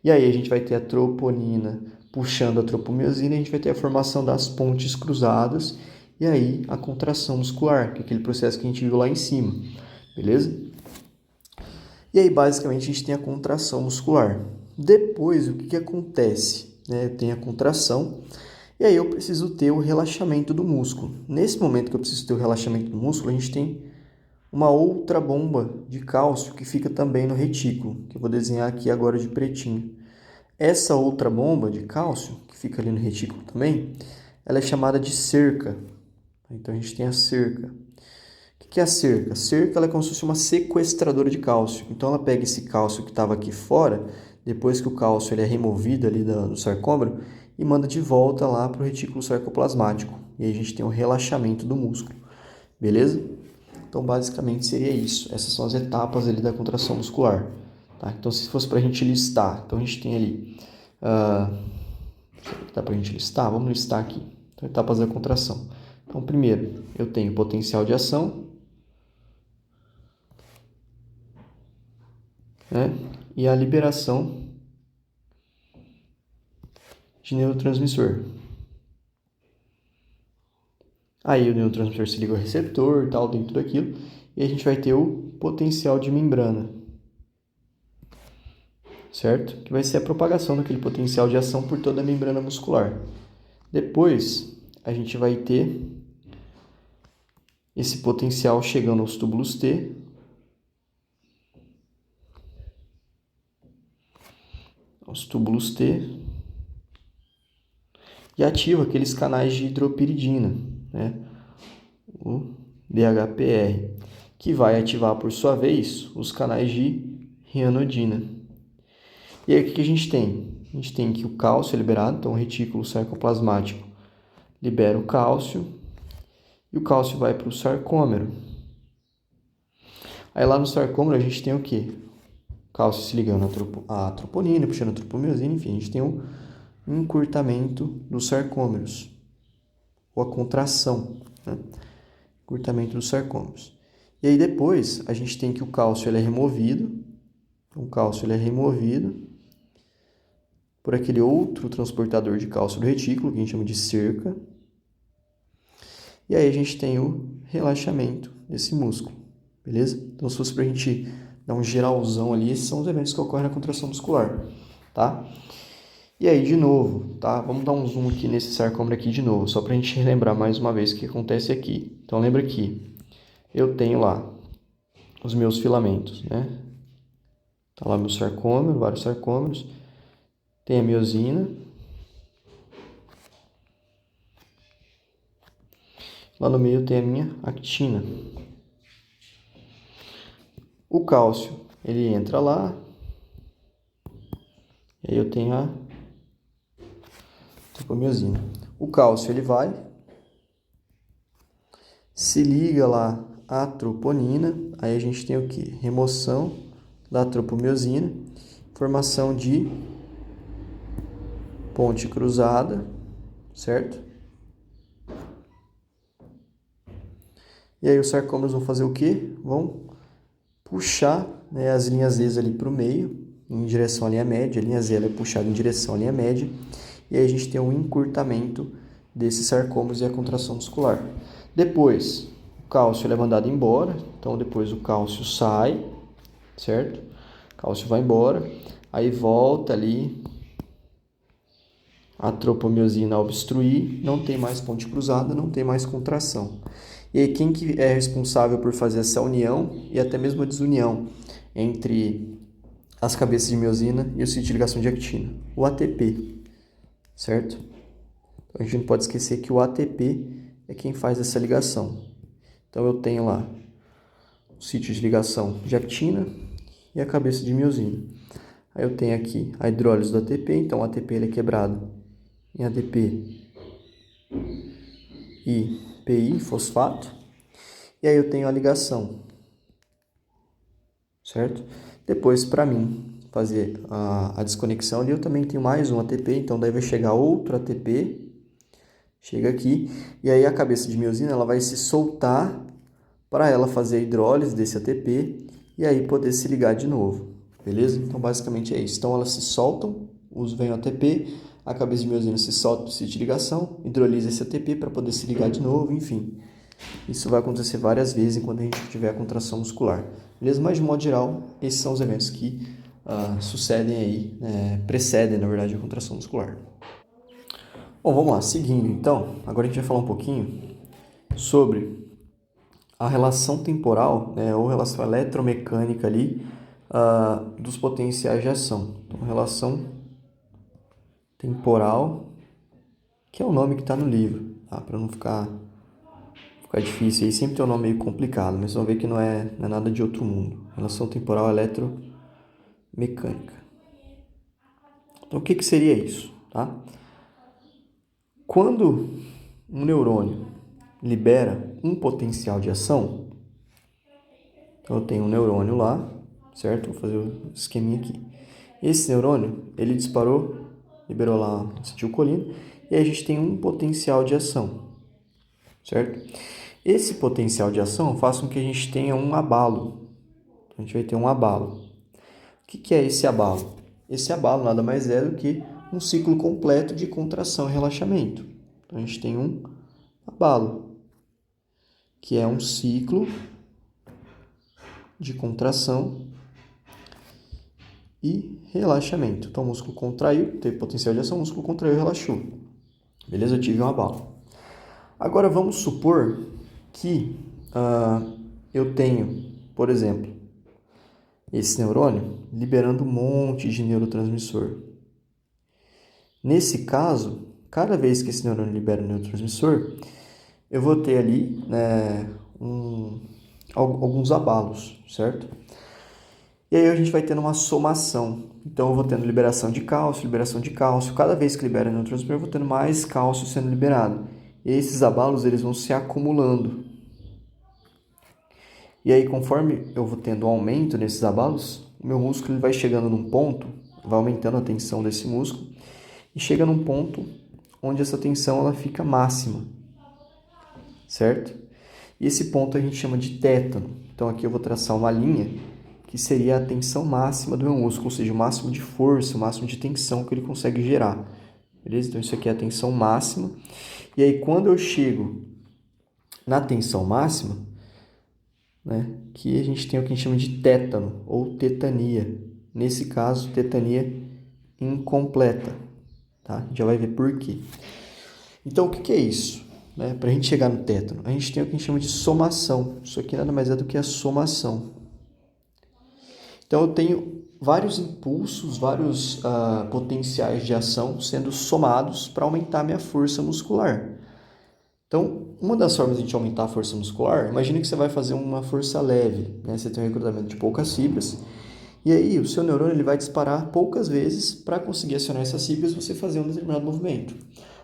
Speaker 1: E aí, a gente vai ter a troponina puxando a tropomiosina e a gente vai ter a formação das pontes cruzadas e aí a contração muscular, que é aquele processo que a gente viu lá em cima, beleza? E aí, basicamente, a gente tem a contração muscular. Depois, o que acontece? Eu tenho a contração e aí eu preciso ter o relaxamento do músculo. Nesse momento que eu preciso ter o relaxamento do músculo, a gente tem uma outra bomba de cálcio que fica também no retículo, que eu vou desenhar aqui agora de pretinho. Essa outra bomba de cálcio, que fica ali no retículo também, ela é chamada de cerca. Então, a gente tem a cerca. O que é a cerca? A cerca ela é como se fosse uma sequestradora de cálcio. Então, ela pega esse cálcio que estava aqui fora, depois que o cálcio ele é removido ali do sarcômero, e manda de volta lá para o retículo sarcoplasmático. E aí a gente tem o relaxamento do músculo. Beleza? Então, basicamente, seria isso. Essas são as etapas ali da contração muscular. Tá? Então, se fosse para a gente listar, então a gente tem ali... dá para a gente listar? Vamos listar aqui. Então, etapas da contração. Então, primeiro, eu tenho potencial de ação, né? E a liberação de neurotransmissor. Aí o neurotransmissor se liga ao receptor e tal, dentro daquilo, e a gente vai ter o potencial de membrana, certo? Que vai ser a propagação daquele potencial de ação por toda a membrana muscular. Depois, a gente vai ter esse potencial chegando aos túbulos T, e ativa aqueles canais de hidropiridina, né? O DHPR, que vai ativar, por sua vez, os canais de rianodina. E aí, o que a gente tem? A gente tem que o cálcio é liberado, então o retículo sarcoplasmático libera o cálcio, e o cálcio vai para o sarcômero. Aí lá no sarcômero a gente tem o quê? O cálcio se ligando à troponina, puxando a tropomiosina, enfim, a gente tem um encurtamento dos sarcômeros, ou a contração, né? Encurtamento dos sarcômeros. E aí depois a gente tem que o cálcio ele é removido, o cálcio ele é removido por aquele outro transportador de cálcio do retículo, que a gente chama de cerca. E aí a gente tem o relaxamento desse músculo, beleza? Então, se fosse para a gente dar um geralzão ali, esses são os eventos que ocorrem na contração muscular, tá? E aí, de novo, tá? Vamos dar um zoom aqui nesse sarcômero aqui de novo, só para a gente relembrar mais uma vez o que acontece aqui. Então, lembra que eu tenho lá os meus filamentos, né? Tá lá meu sarcômero, vários sarcômeros. Tem a miosina. Lá no meio tem a minha actina. O cálcio, ele entra lá. E aí eu tenho a tropomiosina. O cálcio, ele vai, se liga lá à troponina. Aí a gente tem o quê? Remoção da tropomiosina, formação de ponte cruzada, certo? E aí os sarcômeros vão fazer o quê? Vão puxar, né, as linhas Z ali para o meio, em direção à linha média. A linha Z ela é puxada em direção à linha média. E aí a gente tem um encurtamento desses sarcômeros e a contração muscular. Depois, o cálcio ele é mandado embora. Então, depois o cálcio sai, certo? O cálcio vai embora. Aí volta ali A tropomiosina obstruir, não tem mais ponte cruzada, não tem mais contração. E aí, quem que é responsável por fazer essa união e até mesmo a desunião entre as cabeças de miosina e o sítio de ligação de actina? O ATP, certo? Então, a gente não pode esquecer que o ATP é quem faz essa ligação. Então, eu tenho lá o sítio de ligação de actina e a cabeça de miosina. Aí eu tenho aqui a hidrólise do ATP, então o ATP ele é quebrado em ADP e PI, fosfato. E aí eu tenho a ligação, certo? Depois, para mim fazer a desconexão ali, eu também tenho mais um ATP, então daí vai chegar outro ATP, chega aqui, e aí a cabeça de miosina ela vai se soltar para ela fazer a hidrólise desse ATP e aí poder se ligar de novo, beleza? Então basicamente é isso. Então elas se soltam, vem o ATP, a cabeça de miosina se solta para o sítio de ligação, hidrolisa esse ATP para poder se ligar de novo, enfim. Isso vai acontecer várias vezes enquanto a gente tiver a contração muscular. Beleza? Mas, de modo geral, esses são os eventos que sucedem aí, precedem, na verdade, a contração muscular. Bom, vamos lá. Seguindo, então, agora a gente vai falar um pouquinho sobre a relação temporal, ou relação eletromecânica ali, dos potenciais de ação. Então, relação temporal, que é o nome que está no livro, tá? Para não ficar difícil aí, sempre tem um nome meio complicado, mas vocês vão ver que não é nada de outro mundo. Relação temporal eletromecânica. Então, o que seria isso? Tá? Quando um neurônio libera um potencial de ação, então eu tenho um neurônio lá, certo? Vou fazer o esqueminha aqui. Esse neurônio, ele disparou, liberou lá acetilcolina, e aí a gente tem um potencial de ação, certo? Esse potencial de ação faz com que a gente tenha um abalo. A gente vai ter um abalo. O que é esse abalo? Esse abalo nada mais é do que um ciclo completo de contração e relaxamento. Então, a gente tem um abalo, que é um ciclo de contração e relaxamento. Então, o músculo contraiu, teve potencial de ação, o músculo contraiu e relaxou. Beleza? Eu tive um abalo. Agora, vamos supor que eu tenho, por exemplo, esse neurônio liberando um monte de neurotransmissor. Nesse caso, cada vez que esse neurônio libera um neurotransmissor, eu vou ter ali alguns abalos, certo? E aí a gente vai tendo uma somação. Então eu vou tendo liberação de cálcio, liberação de cálcio. Cada vez que libera neurotransmissor, eu vou tendo mais cálcio sendo liberado. E esses abalos eles vão se acumulando. E aí, conforme eu vou tendo um aumento nesses abalos, o meu músculo ele vai chegando num ponto, vai aumentando a tensão desse músculo, e chega num ponto onde essa tensão ela fica máxima, certo? E esse ponto a gente chama de tétano. Então aqui eu vou traçar uma linha que seria a tensão máxima do meu músculo, ou seja, o máximo de força, o máximo de tensão que ele consegue gerar. Beleza? Então isso aqui é a tensão máxima. E aí quando eu chego na tensão máxima, que a gente tem o que a gente chama de tétano ou tetania. Nesse caso, tetania incompleta. Tá? A gente já vai ver por quê. Então, o que é isso? Para a gente chegar no tétano, a gente tem o que a gente chama de somação. Isso aqui nada mais é do que a somação. Então, eu tenho vários impulsos, vários potenciais de ação sendo somados para aumentar a minha força muscular. Então, uma das formas de a gente aumentar a força muscular, imagine que você vai fazer uma força leve, Você tem um recrutamento de poucas fibras, e aí o seu neurônio ele vai disparar poucas vezes para conseguir acionar essas fibras e você fazer um determinado movimento.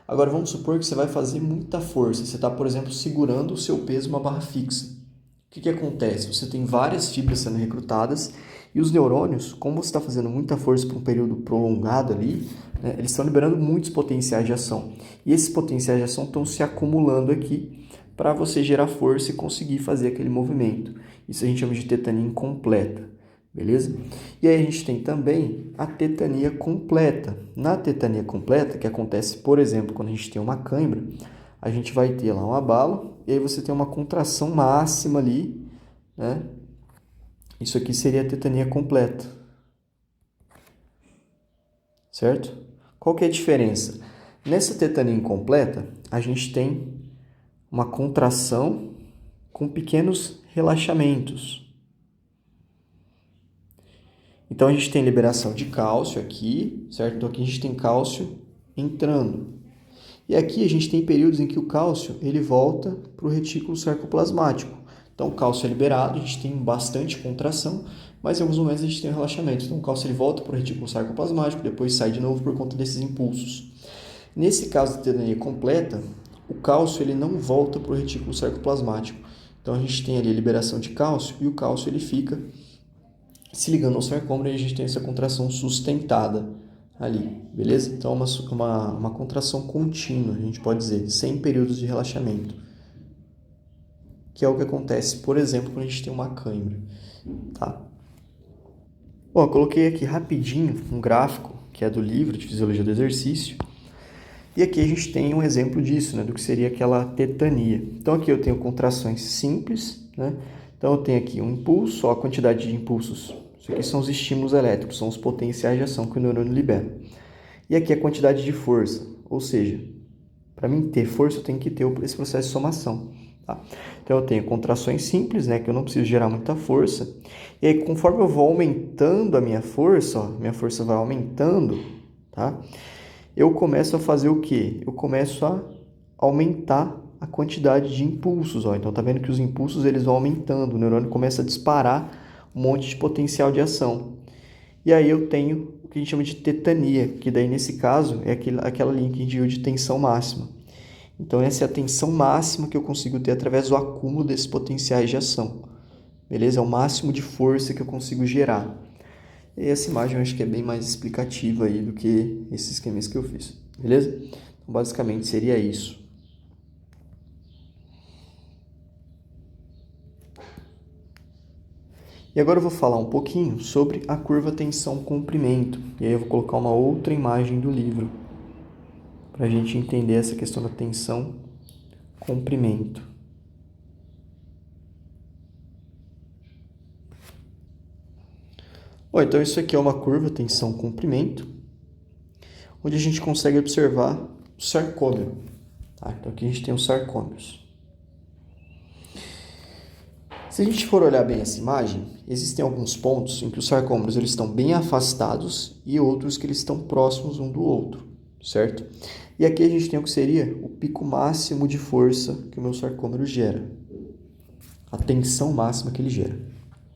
Speaker 1: Agora, vamos supor que você vai fazer muita força. Você está, por exemplo, segurando o seu peso em uma barra fixa. O que acontece? Você tem várias fibras sendo recrutadas e os neurônios, como você está fazendo muita força por um período prolongado ali, eles estão liberando muitos potenciais de ação. E esses potenciais de ação estão se acumulando aqui para você gerar força e conseguir fazer aquele movimento. Isso a gente chama de tetania incompleta, beleza? E aí a gente tem também a tetania completa. Na tetania completa, que acontece, por exemplo, quando a gente tem uma cãibra, a gente vai ter lá um abalo e aí você tem uma contração máxima ali, Isso aqui seria a tetania completa, certo? Qual que é a diferença? Nessa tetania incompleta, a gente tem uma contração com pequenos relaxamentos. Então, a gente tem liberação de cálcio aqui, certo? Então, aqui a gente tem cálcio entrando. E aqui a gente tem períodos em que o cálcio ele volta para o retículo sarcoplasmático. Então, o cálcio é liberado, a gente tem bastante contração, mas em alguns momentos a gente tem um relaxamento. Então, o cálcio ele volta para o retículo sarcoplasmático, depois sai de novo por conta desses impulsos. Nesse caso de tetania completa, o cálcio ele não volta para o retículo sarcoplasmático. Então, a gente tem ali a liberação de cálcio e o cálcio ele fica se ligando ao sarcômero e a gente tem essa contração sustentada ali, beleza? Então, uma contração contínua, a gente pode dizer, sem períodos de relaxamento. Que é o que acontece, por exemplo, quando a gente tem uma cãibra, tá? Bom, eu coloquei aqui rapidinho um gráfico, que é do livro de Fisiologia do Exercício, e aqui a gente tem um exemplo disso, né, do que seria aquela tetania. Então, aqui eu tenho contrações simples, né? Então, eu tenho aqui um impulso, ó, a quantidade de impulsos. Isso aqui são os estímulos elétricos, são os potenciais de ação que o neurônio libera. E aqui a quantidade de força, ou seja, para mim ter força eu tenho que ter esse processo de somação. Tá? Então eu tenho contrações simples, né, que eu não preciso gerar muita força. E aí conforme eu vou aumentando a minha força, ó, minha força vai aumentando, tá? Eu começo a fazer o quê? Eu começo a aumentar a quantidade de impulsos, ó. Então tá vendo que os impulsos eles vão aumentando, o neurônio começa a disparar um monte de potencial de ação. E aí eu tenho o que a gente chama de tetania, que daí nesse caso é aquela linha que a gente viu de tensão máxima. Então essa é a tensão máxima que eu consigo ter através do acúmulo desses potenciais de ação. Beleza? É o máximo de força que eu consigo gerar. E essa imagem eu acho que é bem mais explicativa aí do que esses esquemas que eu fiz. Beleza? Então basicamente seria isso. E agora eu vou falar um pouquinho sobre a curva tensão-comprimento. E aí eu vou colocar uma outra imagem do livro para a gente entender essa questão da tensão-comprimento. Bom, então isso aqui é uma curva tensão-comprimento, onde a gente consegue observar o sarcômero. Tá? Então aqui a gente tem os sarcômeros. Se a gente for olhar bem essa imagem, existem alguns pontos em que os sarcômeros eles estão bem afastados e outros que eles estão próximos um do outro, certo? E aqui a gente tem o que seria o pico máximo de força que o meu sarcômero gera, a tensão máxima que ele gera.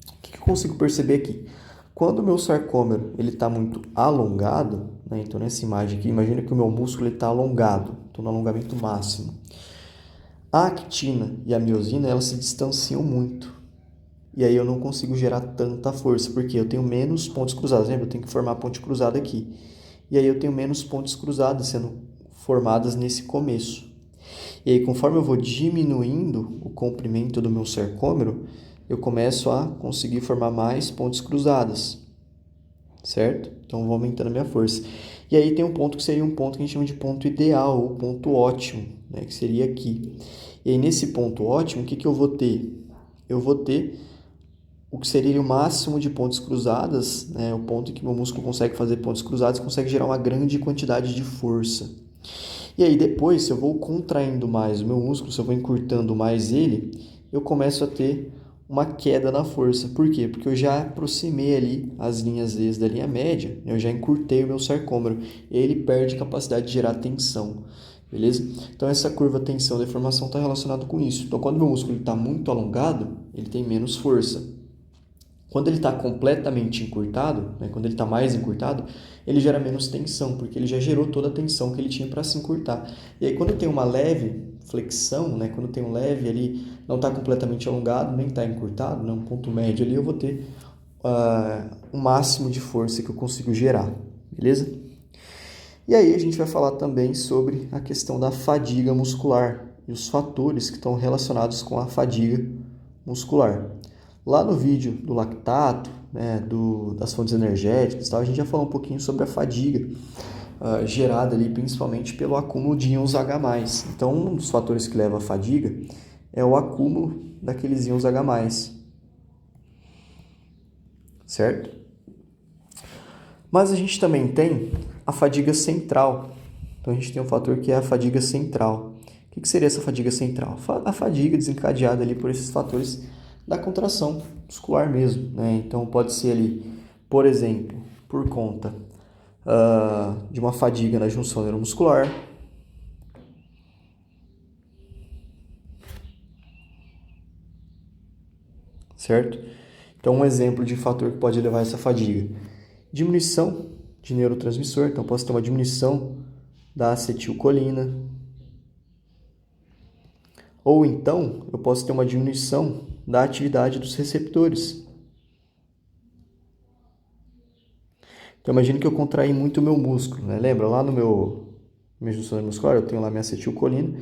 Speaker 1: O que eu consigo perceber aqui? Quando o meu sarcômero está muito alongado, né? Então nessa imagem aqui, imagina que o meu músculo está alongado, estou no alongamento máximo. A actina e a miosina, elas se distanciam muito. E aí eu não consigo gerar tanta força, porque eu tenho menos pontos cruzados. Lembra? Eu tenho que formar a ponte cruzada aqui. E aí eu tenho menos pontes cruzadas sendo formadas nesse começo. E aí conforme eu vou diminuindo o comprimento do meu sarcômero, eu começo a conseguir formar mais pontes cruzadas. Certo? Então eu vou aumentando a minha força. E aí tem um ponto que seria um ponto que a gente chama de ponto ideal, ou ponto ótimo, né? Que seria aqui. E aí nesse ponto ótimo, o que eu vou ter? Eu vou ter o que seria o máximo de pontes cruzadas, né? O ponto em que meu músculo consegue fazer pontes cruzadas, consegue gerar uma grande quantidade de força. E aí depois, se eu vou contraindo mais o meu músculo, se eu vou encurtando mais ele, eu começo a ter uma queda na força. Por quê? Porque eu já aproximei ali as linhas Z da linha média, eu já encurtei o meu sarcômero, e ele perde capacidade de gerar tensão. Beleza? Então essa curva tensão-deformação está relacionada com isso. Então quando o meu músculo está muito alongado, ele tem menos força. Quando ele está completamente encurtado, né, quando ele está mais encurtado, ele gera menos tensão, porque ele já gerou toda a tensão que ele tinha para se encurtar. E aí quando tem uma leve flexão, né, quando tem um leve ali, não está completamente alongado, nem está encurtado, né, um ponto médio ali, eu vou ter o máximo de força que eu consigo gerar, beleza? E aí a gente vai falar também sobre a questão da fadiga muscular e os fatores que estão relacionados com a fadiga muscular. Lá no vídeo do lactato, né, das fontes energéticas, a gente já falou um pouquinho sobre a fadiga gerada ali principalmente pelo acúmulo de íons H+. Então, um dos fatores que leva à fadiga é o acúmulo daqueles íons H+. Certo? Mas a gente também tem a fadiga central, Então a gente tem um fator que é a fadiga central. O que seria essa fadiga central? A fadiga desencadeada ali por esses fatores da contração muscular mesmo, né? Então pode ser ali, por exemplo, por conta de uma fadiga na junção neuromuscular, certo? Então um exemplo de fator que pode levar a essa fadiga: diminuição de neurotransmissor, então posso ter uma diminuição da acetilcolina, ou então eu posso ter uma diminuição da atividade dos receptores. Então imagine que eu contraí muito o meu músculo, né? Lembra lá no minha junção muscular, eu tenho lá minha acetilcolina,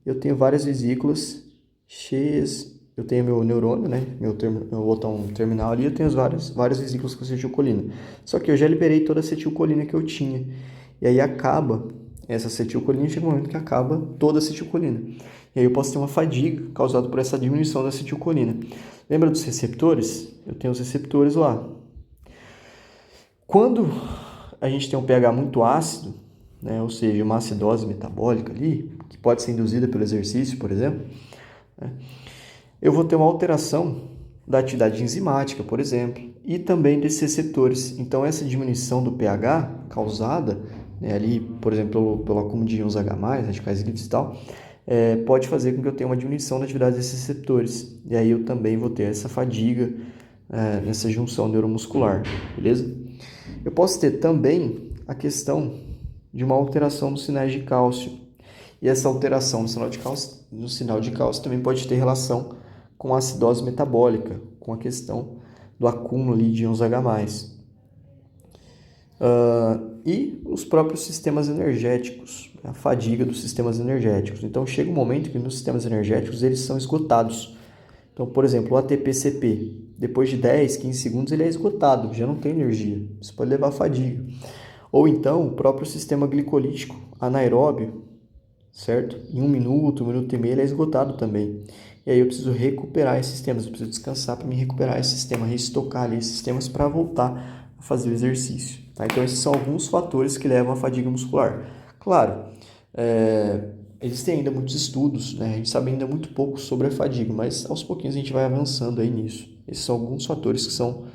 Speaker 1: eu tenho várias vesículas cheias, eu tenho meu neurônio, né? Meu botão terminal ali, eu tenho várias vesículas com acetilcolina. Só que eu já liberei toda a acetilcolina que eu tinha. E aí acaba essa acetilcolina, chega um momento que acaba toda a acetilcolina. E aí eu posso ter uma fadiga causada por essa diminuição da acetilcolina. Lembra dos receptores? Eu tenho os receptores lá. Quando a gente tem um pH muito ácido, né, ou seja, uma acidose metabólica ali, que pode ser induzida pelo exercício, por exemplo, né, eu vou ter uma alteração da atividade enzimática, por exemplo, e também desses receptores. Então, essa diminuição do pH causada, né, ali, por exemplo, pelo acúmulo de íons H+, radicais livres e tal, pode fazer com que eu tenha uma diminuição da atividade desses receptores. E aí eu também vou ter essa fadiga nessa junção neuromuscular, beleza? Eu posso ter também a questão de uma alteração dos sinais de cálcio. E essa alteração no sinal de cálcio também pode ter relação com a acidose metabólica, com a questão do acúmulo ali de íons H+. E os próprios sistemas energéticos, a fadiga dos sistemas energéticos. Então chega um momento que nos sistemas energéticos eles são esgotados. Então, por exemplo, o ATP-CP, depois de 10, 15 segundos ele é esgotado, já não tem energia. Isso pode levar a fadiga. Ou então o próprio sistema glicolítico anaeróbio, certo? Em 1 minuto, 1 minuto e meio ele é esgotado também. E aí eu preciso recuperar esses sistemas, eu preciso descansar para me recuperar esse sistema, reestocar ali esses sistemas para voltar a fazer o exercício. Tá? Então esses são alguns fatores que levam à fadiga muscular. Claro, existem ainda muitos estudos, né? A gente sabe ainda muito pouco sobre a fadiga, mas aos pouquinhos a gente vai avançando aí nisso. Esses são alguns fatores que são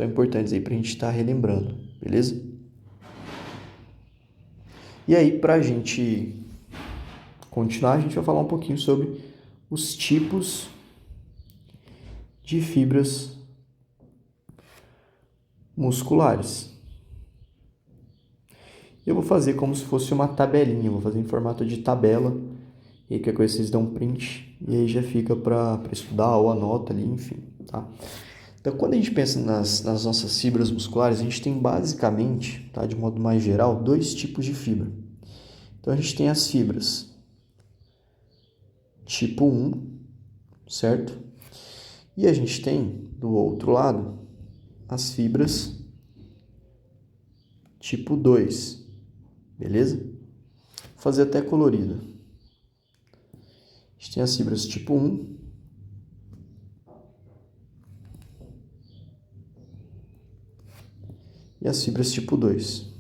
Speaker 1: importantes aí para a gente estar relembrando, beleza? E aí, para a gente continuar, a gente vai falar um pouquinho sobre os tipos de fibras musculares. Eu vou fazer como se fosse uma tabelinha, vou fazer em formato de tabela, e aí qualquer coisa vocês dão um print, e aí já fica para estudar ou anota ali, enfim, tá? Então, quando a gente pensa nas nossas fibras musculares, a gente tem basicamente, tá, de modo mais geral, 2 tipos de fibra. Então, a gente tem as fibras tipo 1, certo? E a gente tem, do outro lado, as fibras tipo 2, beleza? Vou fazer até colorido. A gente tem as fibras tipo 1 e as fibras tipo 2.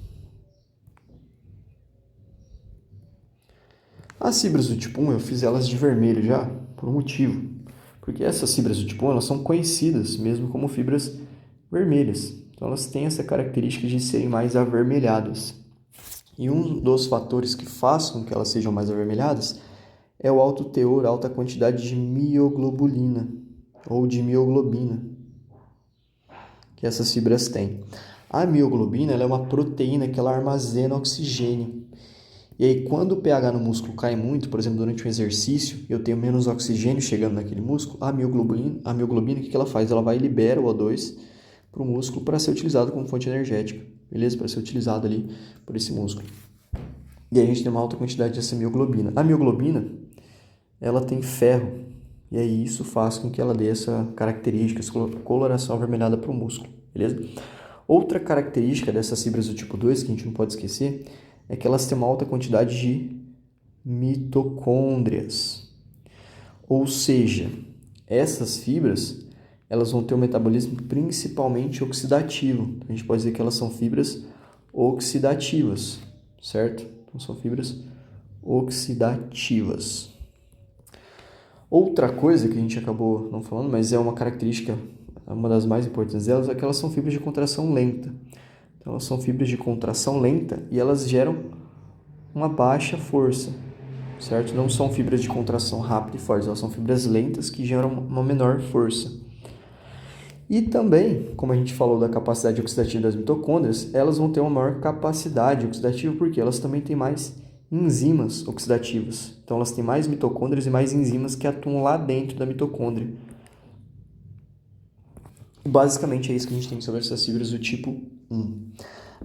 Speaker 1: As fibras do tipo 1 eu fiz elas de vermelho já, por um motivo. Porque essas fibras do tipo 1 elas são conhecidas mesmo como fibras vermelhas. Então elas têm essa característica de serem mais avermelhadas. E um dos fatores que faz com que elas sejam mais avermelhadas é o alto teor, alta quantidade de mioglobulina ou de mioglobina que essas fibras têm. A mioglobina ela é uma proteína que ela armazena oxigênio. E aí, quando o pH no músculo cai muito, por exemplo, durante um exercício, eu tenho menos oxigênio chegando naquele músculo, a mioglobina, o que ela faz? Ela vai e libera o O2 para o músculo para ser utilizado como fonte energética, beleza? Para ser utilizado ali por esse músculo. E aí a gente tem uma alta quantidade dessa mioglobina. A mioglobina, ela tem ferro, e aí isso faz com que ela dê essa característica, essa coloração avermelhada para o músculo, beleza? Outra característica dessas fibras do tipo 2, que a gente não pode esquecer, é que elas têm uma alta quantidade de mitocôndrias. Ou seja, essas fibras elas vão ter um metabolismo principalmente oxidativo. A gente pode dizer que elas são fibras oxidativas, certo? Então, são fibras oxidativas. Outra coisa que a gente acabou não falando, mas é uma característica, uma das mais importantes delas, é que elas são fibras de contração lenta. Então, elas são fibras de contração lenta e elas geram uma baixa força, certo? Não são fibras de contração rápida e forte, elas são fibras lentas que geram uma menor força. E também, como a gente falou da capacidade oxidativa das mitocôndrias, elas vão ter uma maior capacidade oxidativa porque elas também têm mais enzimas oxidativas. Então, elas têm mais mitocôndrias e mais enzimas que atuam lá dentro da mitocôndria. E basicamente é isso que a gente tem sobre essas fibras do tipo 1.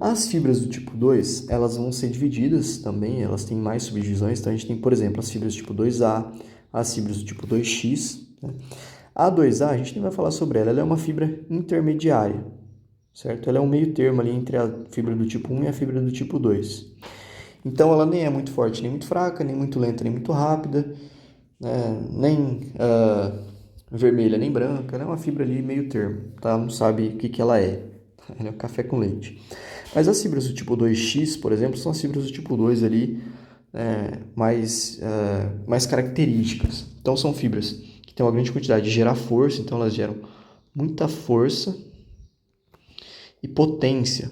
Speaker 1: As fibras do tipo 2, elas vão ser divididas também, elas têm mais subdivisões. Então, a gente tem, por exemplo, as fibras do tipo 2A, as fibras do tipo 2X, né? A 2A, a gente nem vai falar sobre ela, ela é uma fibra intermediária, certo? Ela é um meio termo ali entre a fibra do tipo 1 e a fibra do tipo 2. Então, ela nem é muito forte, nem muito fraca, nem muito lenta, nem muito rápida, né? Nem vermelha, nem branca. Ela é uma fibra ali meio termo, tá? Não sabe o que ela é. Ela é um café com leite. Mas as fibras do tipo 2X, por exemplo, são as fibras do tipo 2 ali, mais características. Então, são fibras que têm uma grande quantidade de gerar força, então elas geram muita força e potência.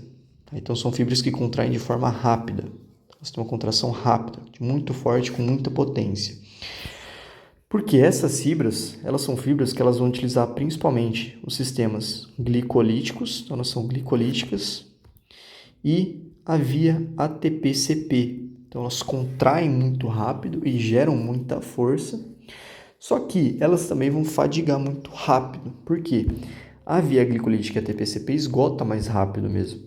Speaker 1: Então, são fibras que contraem de forma rápida. Elas têm uma contração rápida, muito forte, com muita potência. Porque essas fibras, elas são fibras que elas vão utilizar principalmente os sistemas glicolíticos, então elas são glicolíticas, e a via ATP-CP. Então elas contraem muito rápido e geram muita força, só que elas também vão fadigar muito rápido. Por quê? A via glicolítica e ATP-CP esgota mais rápido mesmo.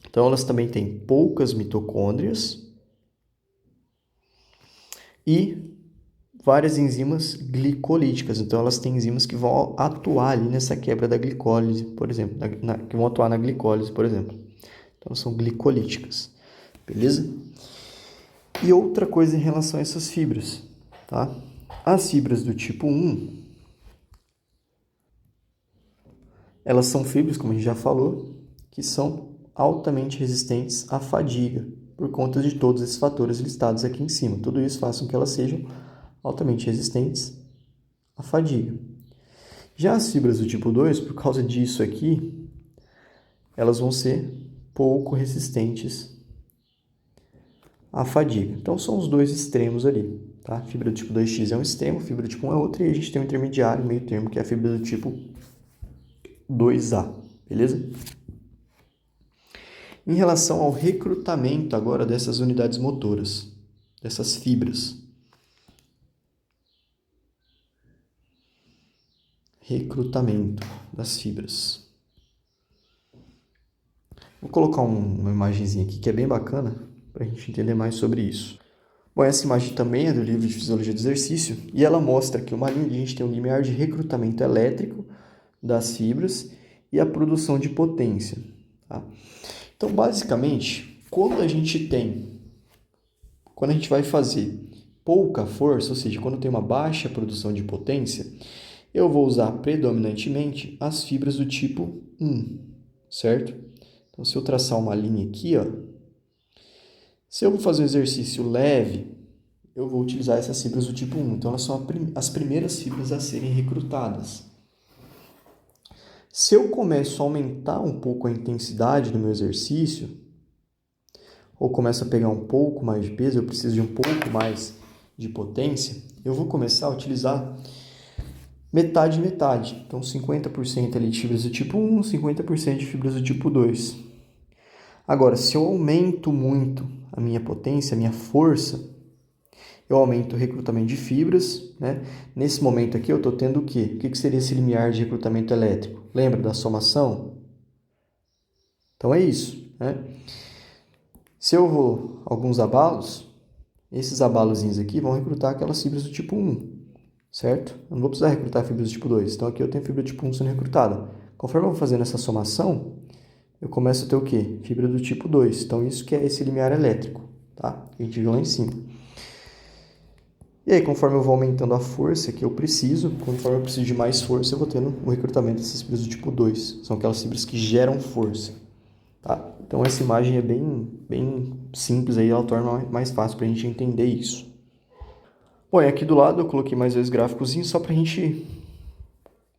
Speaker 1: Então elas também têm poucas mitocôndrias e várias enzimas glicolíticas. Então, elas têm enzimas que vão atuar ali nessa quebra da glicólise, por exemplo, que vão atuar na glicólise, por exemplo. Então, são glicolíticas, beleza? E outra coisa em relação a essas fibras, tá? As fibras do tipo 1, elas são fibras, como a gente já falou, que são altamente resistentes à fadiga, por conta de todos esses fatores listados aqui em cima. Tudo isso faz com que elas sejam altamente resistentes à fadiga. Já as fibras do tipo 2, por causa disso aqui, elas vão ser pouco resistentes à fadiga. Então, são os dois extremos ali, tá? Fibra do tipo 2X é um extremo, fibra do tipo 1 é outro, e a gente tem um intermediário, meio termo, que é a fibra do tipo 2A, beleza? Em relação ao recrutamento agora dessas unidades motoras, dessas fibras. Recrutamento das fibras. Vou colocar uma imagenzinha aqui que é bem bacana para a gente entender mais sobre isso. Bom, essa imagem também é do livro de Fisiologia do Exercício e ela mostra que uma linha a gente tem um limiar de recrutamento elétrico das fibras e a produção de potência. Tá? Então, basicamente, quando a gente vai fazer pouca força, ou seja, quando tem uma baixa produção de potência, eu vou usar predominantemente as fibras do tipo 1, certo? Então, se eu traçar uma linha aqui, ó, se eu vou fazer um exercício leve, eu vou utilizar essas fibras do tipo 1. Então, elas são as primeiras fibras a serem recrutadas. Se eu começo a aumentar um pouco a intensidade do meu exercício, ou começo a pegar um pouco mais de peso, eu preciso de um pouco mais de potência, eu vou começar a utilizar metade. Então, 50% ali de fibras do tipo 1, 50% de fibras do tipo 2. Agora, se eu aumento muito a minha potência, a minha força, eu aumento o recrutamento de fibras, né? Nesse momento aqui eu estou tendo o quê? O que seria esse limiar de recrutamento elétrico? Lembra da somação? Então é isso, né? Se eu vou alguns abalos, esses abalozinhos aqui vão recrutar aquelas fibras do tipo 1, certo? Eu não vou precisar recrutar fibras do tipo 2. Então aqui eu tenho fibra do tipo 1 sendo recrutada. Conforme eu vou fazendo essa somação, eu começo a ter o quê? Fibra do tipo 2. Então isso que é esse limiar elétrico, tá? Que a gente viu lá em cima. E aí, conforme eu vou aumentando a força que eu preciso, conforme eu preciso de mais força, eu vou tendo o recrutamento dessas fibras do tipo 2. São aquelas fibras que geram força, tá? Então essa imagem é bem simples aí, ela torna mais fácil para a gente entender isso. Bom, e aqui do lado eu coloquei mais dois gráficos só para a gente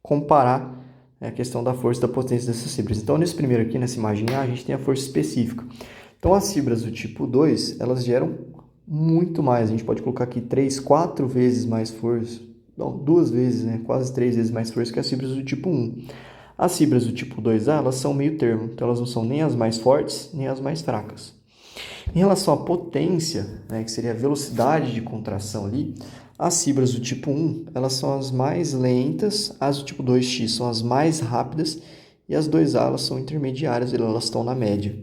Speaker 1: comparar, né, a questão da força e da potência dessas fibras. Então nesse primeiro aqui, nessa imagem A, a gente tem a força específica. Então as fibras do tipo 2, elas geram muito mais. A gente pode colocar aqui 3, 4 vezes mais força. Não, 2 vezes, né? Quase 3 vezes mais força que as fibras do tipo 1. As fibras do tipo 2A, elas são meio termo. Então elas não são nem as mais fortes, nem as mais fracas. Em relação à potência, né, que seria a velocidade de contração ali, as fibras do tipo 1, elas são as mais lentas, as do tipo 2X são as mais rápidas e as 2A, elas são intermediárias, elas estão na média.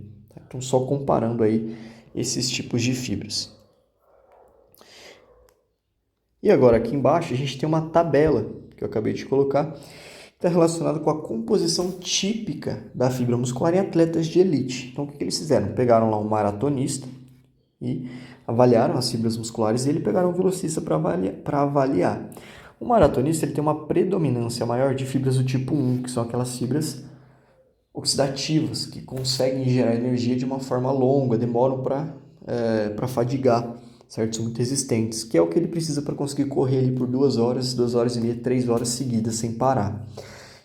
Speaker 1: Então, só comparando aí esses tipos de fibras. E agora aqui embaixo a gente tem uma tabela que eu acabei de colocar, que está relacionada com a composição típica da fibra muscular em atletas de elite. Então o que eles fizeram? Pegaram lá um maratonista e avaliaram as fibras musculares e ele pegaram um velocista para avaliar. O maratonista ele tem uma predominância maior de fibras do tipo 1, que são aquelas fibras oxidativas, que conseguem gerar energia de uma forma longa, demoram para fadigar, certo? São muito resistentes, que é o que ele precisa para conseguir correr ali por 2 horas e meia, 3 horas seguidas sem parar.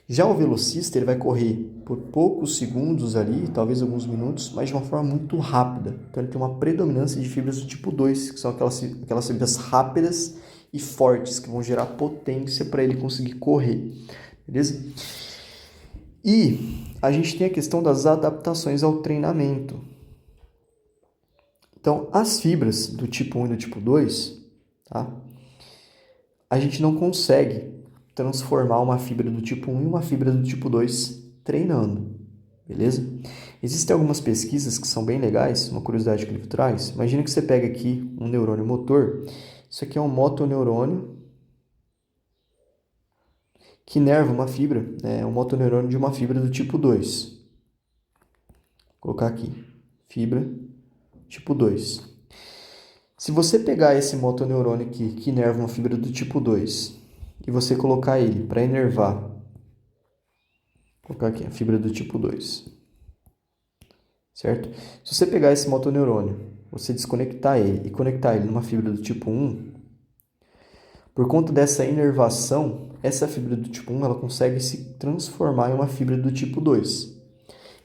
Speaker 1: Já o velocista ele vai correr por poucos segundos ali, talvez alguns minutos, mas de uma forma muito rápida. Então ele tem uma predominância de fibras do tipo 2, que são aquelas fibras rápidas e fortes, que vão gerar potência para ele conseguir correr. Beleza? E a gente tem a questão das adaptações ao treinamento. Então, as fibras do tipo 1 e do tipo 2, tá? A gente não consegue transformar uma fibra do tipo 1 em uma fibra do tipo 2 treinando, beleza? Existem algumas pesquisas que são bem legais, uma curiosidade que o livro traz. Imagina que você pega aqui um neurônio motor, isso aqui é um motoneurônio que inerva uma fibra, né? Um motoneurônio de uma fibra do tipo 2. Vou colocar aqui, fibra tipo 2. Se você pegar esse motoneurônio aqui, que inerva uma fibra do tipo 2, e você colocar ele para inervar, vou colocar aqui a fibra do tipo 2, certo? Se você pegar esse motoneurônio, você desconectar ele e conectar ele numa fibra do tipo 1, por conta dessa inervação, essa fibra do tipo 1 ela consegue se transformar em uma fibra do tipo 2.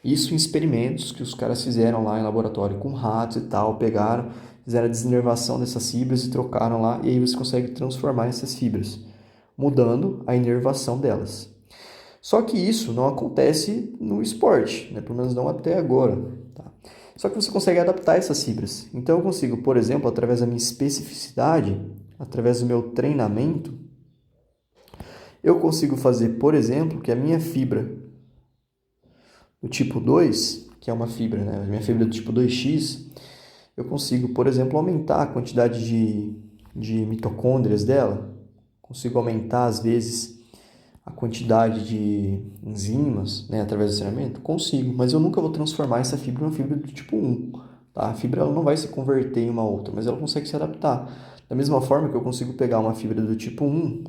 Speaker 1: Isso em experimentos que os caras fizeram lá em laboratório com ratos e tal, pegaram, fizeram a desinervação dessas fibras e trocaram lá, e aí você consegue transformar essas fibras, mudando a inervação delas. Só que isso não acontece no esporte, né? Pelo menos não até agora. Tá? Só que você consegue adaptar essas fibras. Então eu consigo, por exemplo, através da minha especificidade, através do meu treinamento, eu consigo fazer, por exemplo, que a minha fibra do tipo 2, que é uma fibra, né? A minha fibra do tipo 2X, eu consigo, por exemplo, aumentar a quantidade de mitocôndrias dela, consigo aumentar, às vezes, a quantidade de enzimas, né, através do treinamento? Consigo, mas eu nunca vou transformar essa fibra em uma fibra do tipo 1. Tá? A fibra ela não vai se converter em uma outra, mas ela consegue se adaptar. Da mesma forma que eu consigo pegar uma fibra do tipo 1,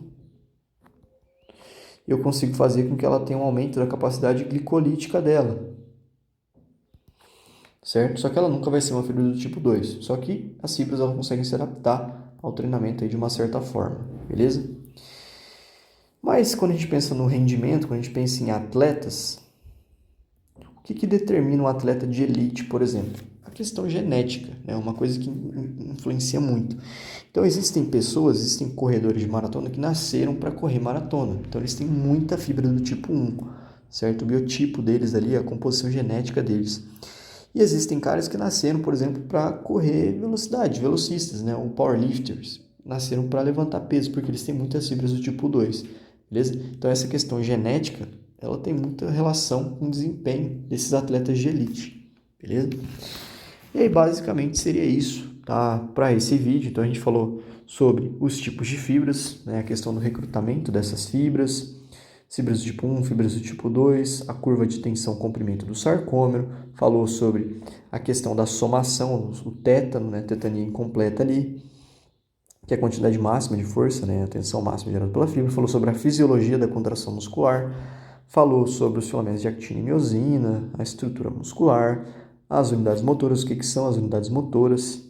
Speaker 1: eu consigo fazer com que ela tenha um aumento da capacidade glicolítica dela, certo? Só que ela nunca vai ser uma fibra do tipo 2. Só que as fibras elas conseguem se adaptar ao treinamento aí de uma certa forma, beleza? Mas quando a gente pensa no rendimento, quando a gente pensa em atletas, o que determina um atleta de elite, por exemplo? A questão genética, é uma coisa que influencia muito. Então existem pessoas, existem corredores de maratona que nasceram para correr maratona. Então eles têm muita fibra do tipo 1, certo? O biotipo deles ali, a composição genética deles. E existem caras que nasceram, por exemplo, para correr velocidade, velocistas, né? Ou powerlifters. Nasceram para levantar peso, porque eles têm muitas fibras do tipo 2, beleza? Então essa questão genética, ela tem muita relação com o desempenho desses atletas de elite, beleza? E aí basicamente seria isso, tá? Para esse vídeo, então a gente falou sobre os tipos de fibras, né? A questão do recrutamento dessas fibras, fibras do tipo 1, fibras do tipo 2, a curva de tensão-comprimento do sarcômero, falou sobre a questão da somação, o tétano, né, tetania incompleta ali, que é a quantidade máxima de força, né, a tensão máxima gerada pela fibra, falou sobre a fisiologia da contração muscular, falou sobre os filamentos de actina e miosina, a estrutura muscular, as unidades motoras, o que são as unidades motoras.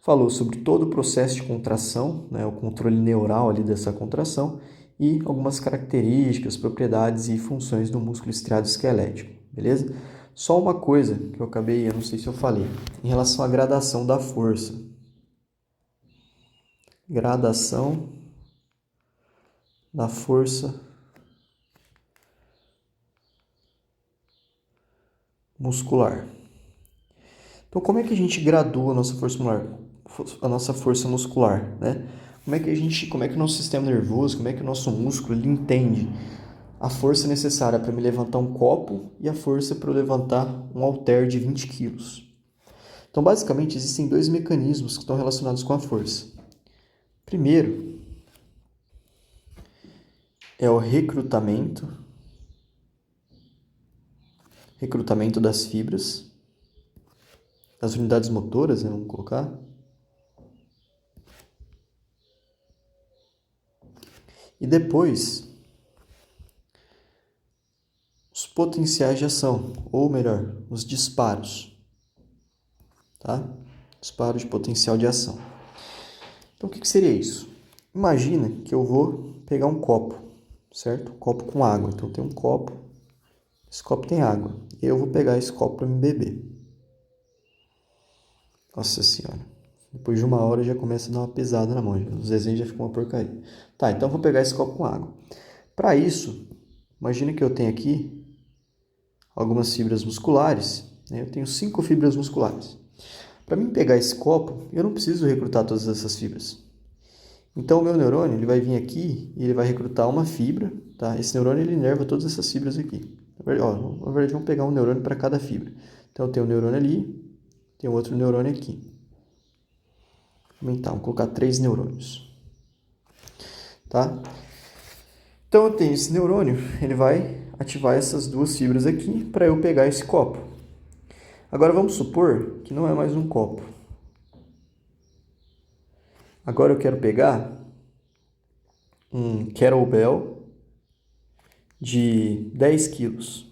Speaker 1: Falou sobre todo o processo de contração, né, o controle neural ali dessa contração e algumas características, propriedades e funções do músculo estriado esquelético, beleza? Só uma coisa que eu acabei, eu não sei se eu falei, em relação à gradação da força. Gradação da força muscular. Então, como é que a gente gradua a nossa força muscular, né? Como é que o nosso sistema nervoso, como é que o nosso músculo ele entende a força necessária para me levantar um copo e a força para eu levantar um halter de 20 quilos? Então, basicamente, existem dois mecanismos que estão relacionados com a força. Primeiro é o recrutamento das fibras, das unidades motoras, né, vamos colocar. E depois, os potenciais de ação, ou melhor, os disparos, tá? Disparo de potencial de ação. Então, o que seria isso? Imagina que eu vou pegar um copo, certo? Um copo com água. Então, tem um copo, esse copo tem água. E eu vou pegar esse copo para me beber. Nossa Senhora. Depois de uma hora já começa a dar uma pesada na mão. Os desenhos já ficam uma porcaria. Tá, então eu vou pegar esse copo com água. Para isso, imagina que eu tenho aqui algumas fibras musculares. Né? Eu tenho 5 fibras musculares. Para mim pegar esse copo, eu não preciso recrutar todas essas fibras. Então o meu neurônio ele vai vir aqui e ele vai recrutar uma fibra. Tá? Esse neurônio ele inerva todas essas fibras aqui. Na verdade, vamos pegar um neurônio para cada fibra. Então eu tenho um neurônio ali, tem outro neurônio aqui. Aumentar, vamos colocar 3 neurônios. Tá? Então eu tenho esse neurônio, ele vai ativar essas 2 fibras aqui para eu pegar esse copo. Agora vamos supor que não é mais um copo. Agora eu quero pegar um kettlebell de 10 quilos.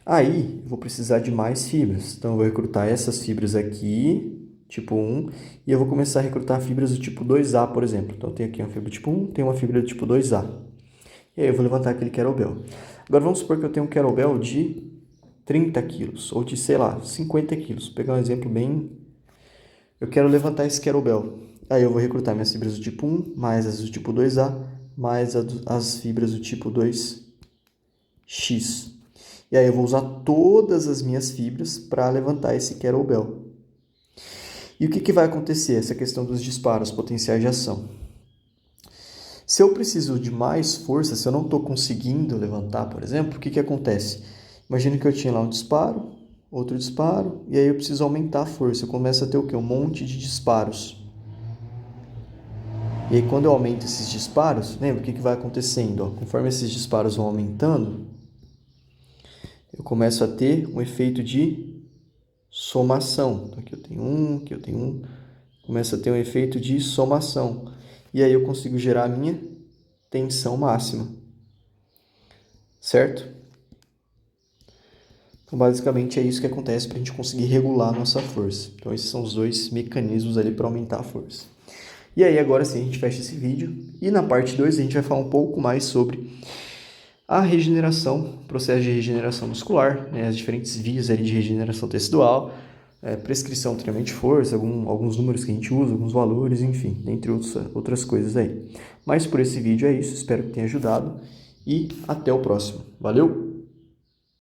Speaker 1: Aí, eu vou precisar de mais fibras. Então, eu vou recrutar essas fibras aqui, tipo 1, e eu vou começar a recrutar fibras do tipo 2A, por exemplo. Então, eu tenho aqui uma fibra do tipo 1, tenho uma fibra do tipo 2A. E aí, eu vou levantar aquele kettlebell. Agora, vamos supor que eu tenho um kettlebell de 30 quilos, ou de, sei lá, 50 quilos. Vou pegar um exemplo bem... Eu quero levantar esse kettlebell. Aí, eu vou recrutar minhas fibras do tipo 1, mais as do tipo 2A, mais as fibras do tipo 2X. E aí eu vou usar todas as minhas fibras para levantar esse kettlebell. E o que vai acontecer? Essa questão dos disparos, potenciais de ação. Se eu preciso de mais força, se eu não estou conseguindo levantar, por exemplo, o que acontece? Imagina que eu tinha lá um disparo, outro disparo, e aí eu preciso aumentar a força. Eu começo a ter o quê? Um monte de disparos. E aí quando eu aumento esses disparos, lembra o que vai acontecendo? Conforme esses disparos vão aumentando, eu começo a ter um efeito de somação. Então, aqui eu tenho um, aqui eu tenho um. Começa a ter um efeito de somação. E aí eu consigo gerar a minha tensão máxima. Certo? Então, basicamente, é isso que acontece para a gente conseguir regular a nossa força. Então, esses são os 2 mecanismos ali para aumentar a força. E aí, agora sim, a gente fecha esse vídeo. E na parte 2, a gente vai falar um pouco mais sobre a regeneração, processo de regeneração muscular, né, as diferentes vias ali de regeneração tecidual, prescrição, treinamento de força, alguns números que a gente usa, alguns valores, enfim, dentre outras coisas aí. Mas por esse vídeo é isso, espero que tenha ajudado e até o próximo. Valeu!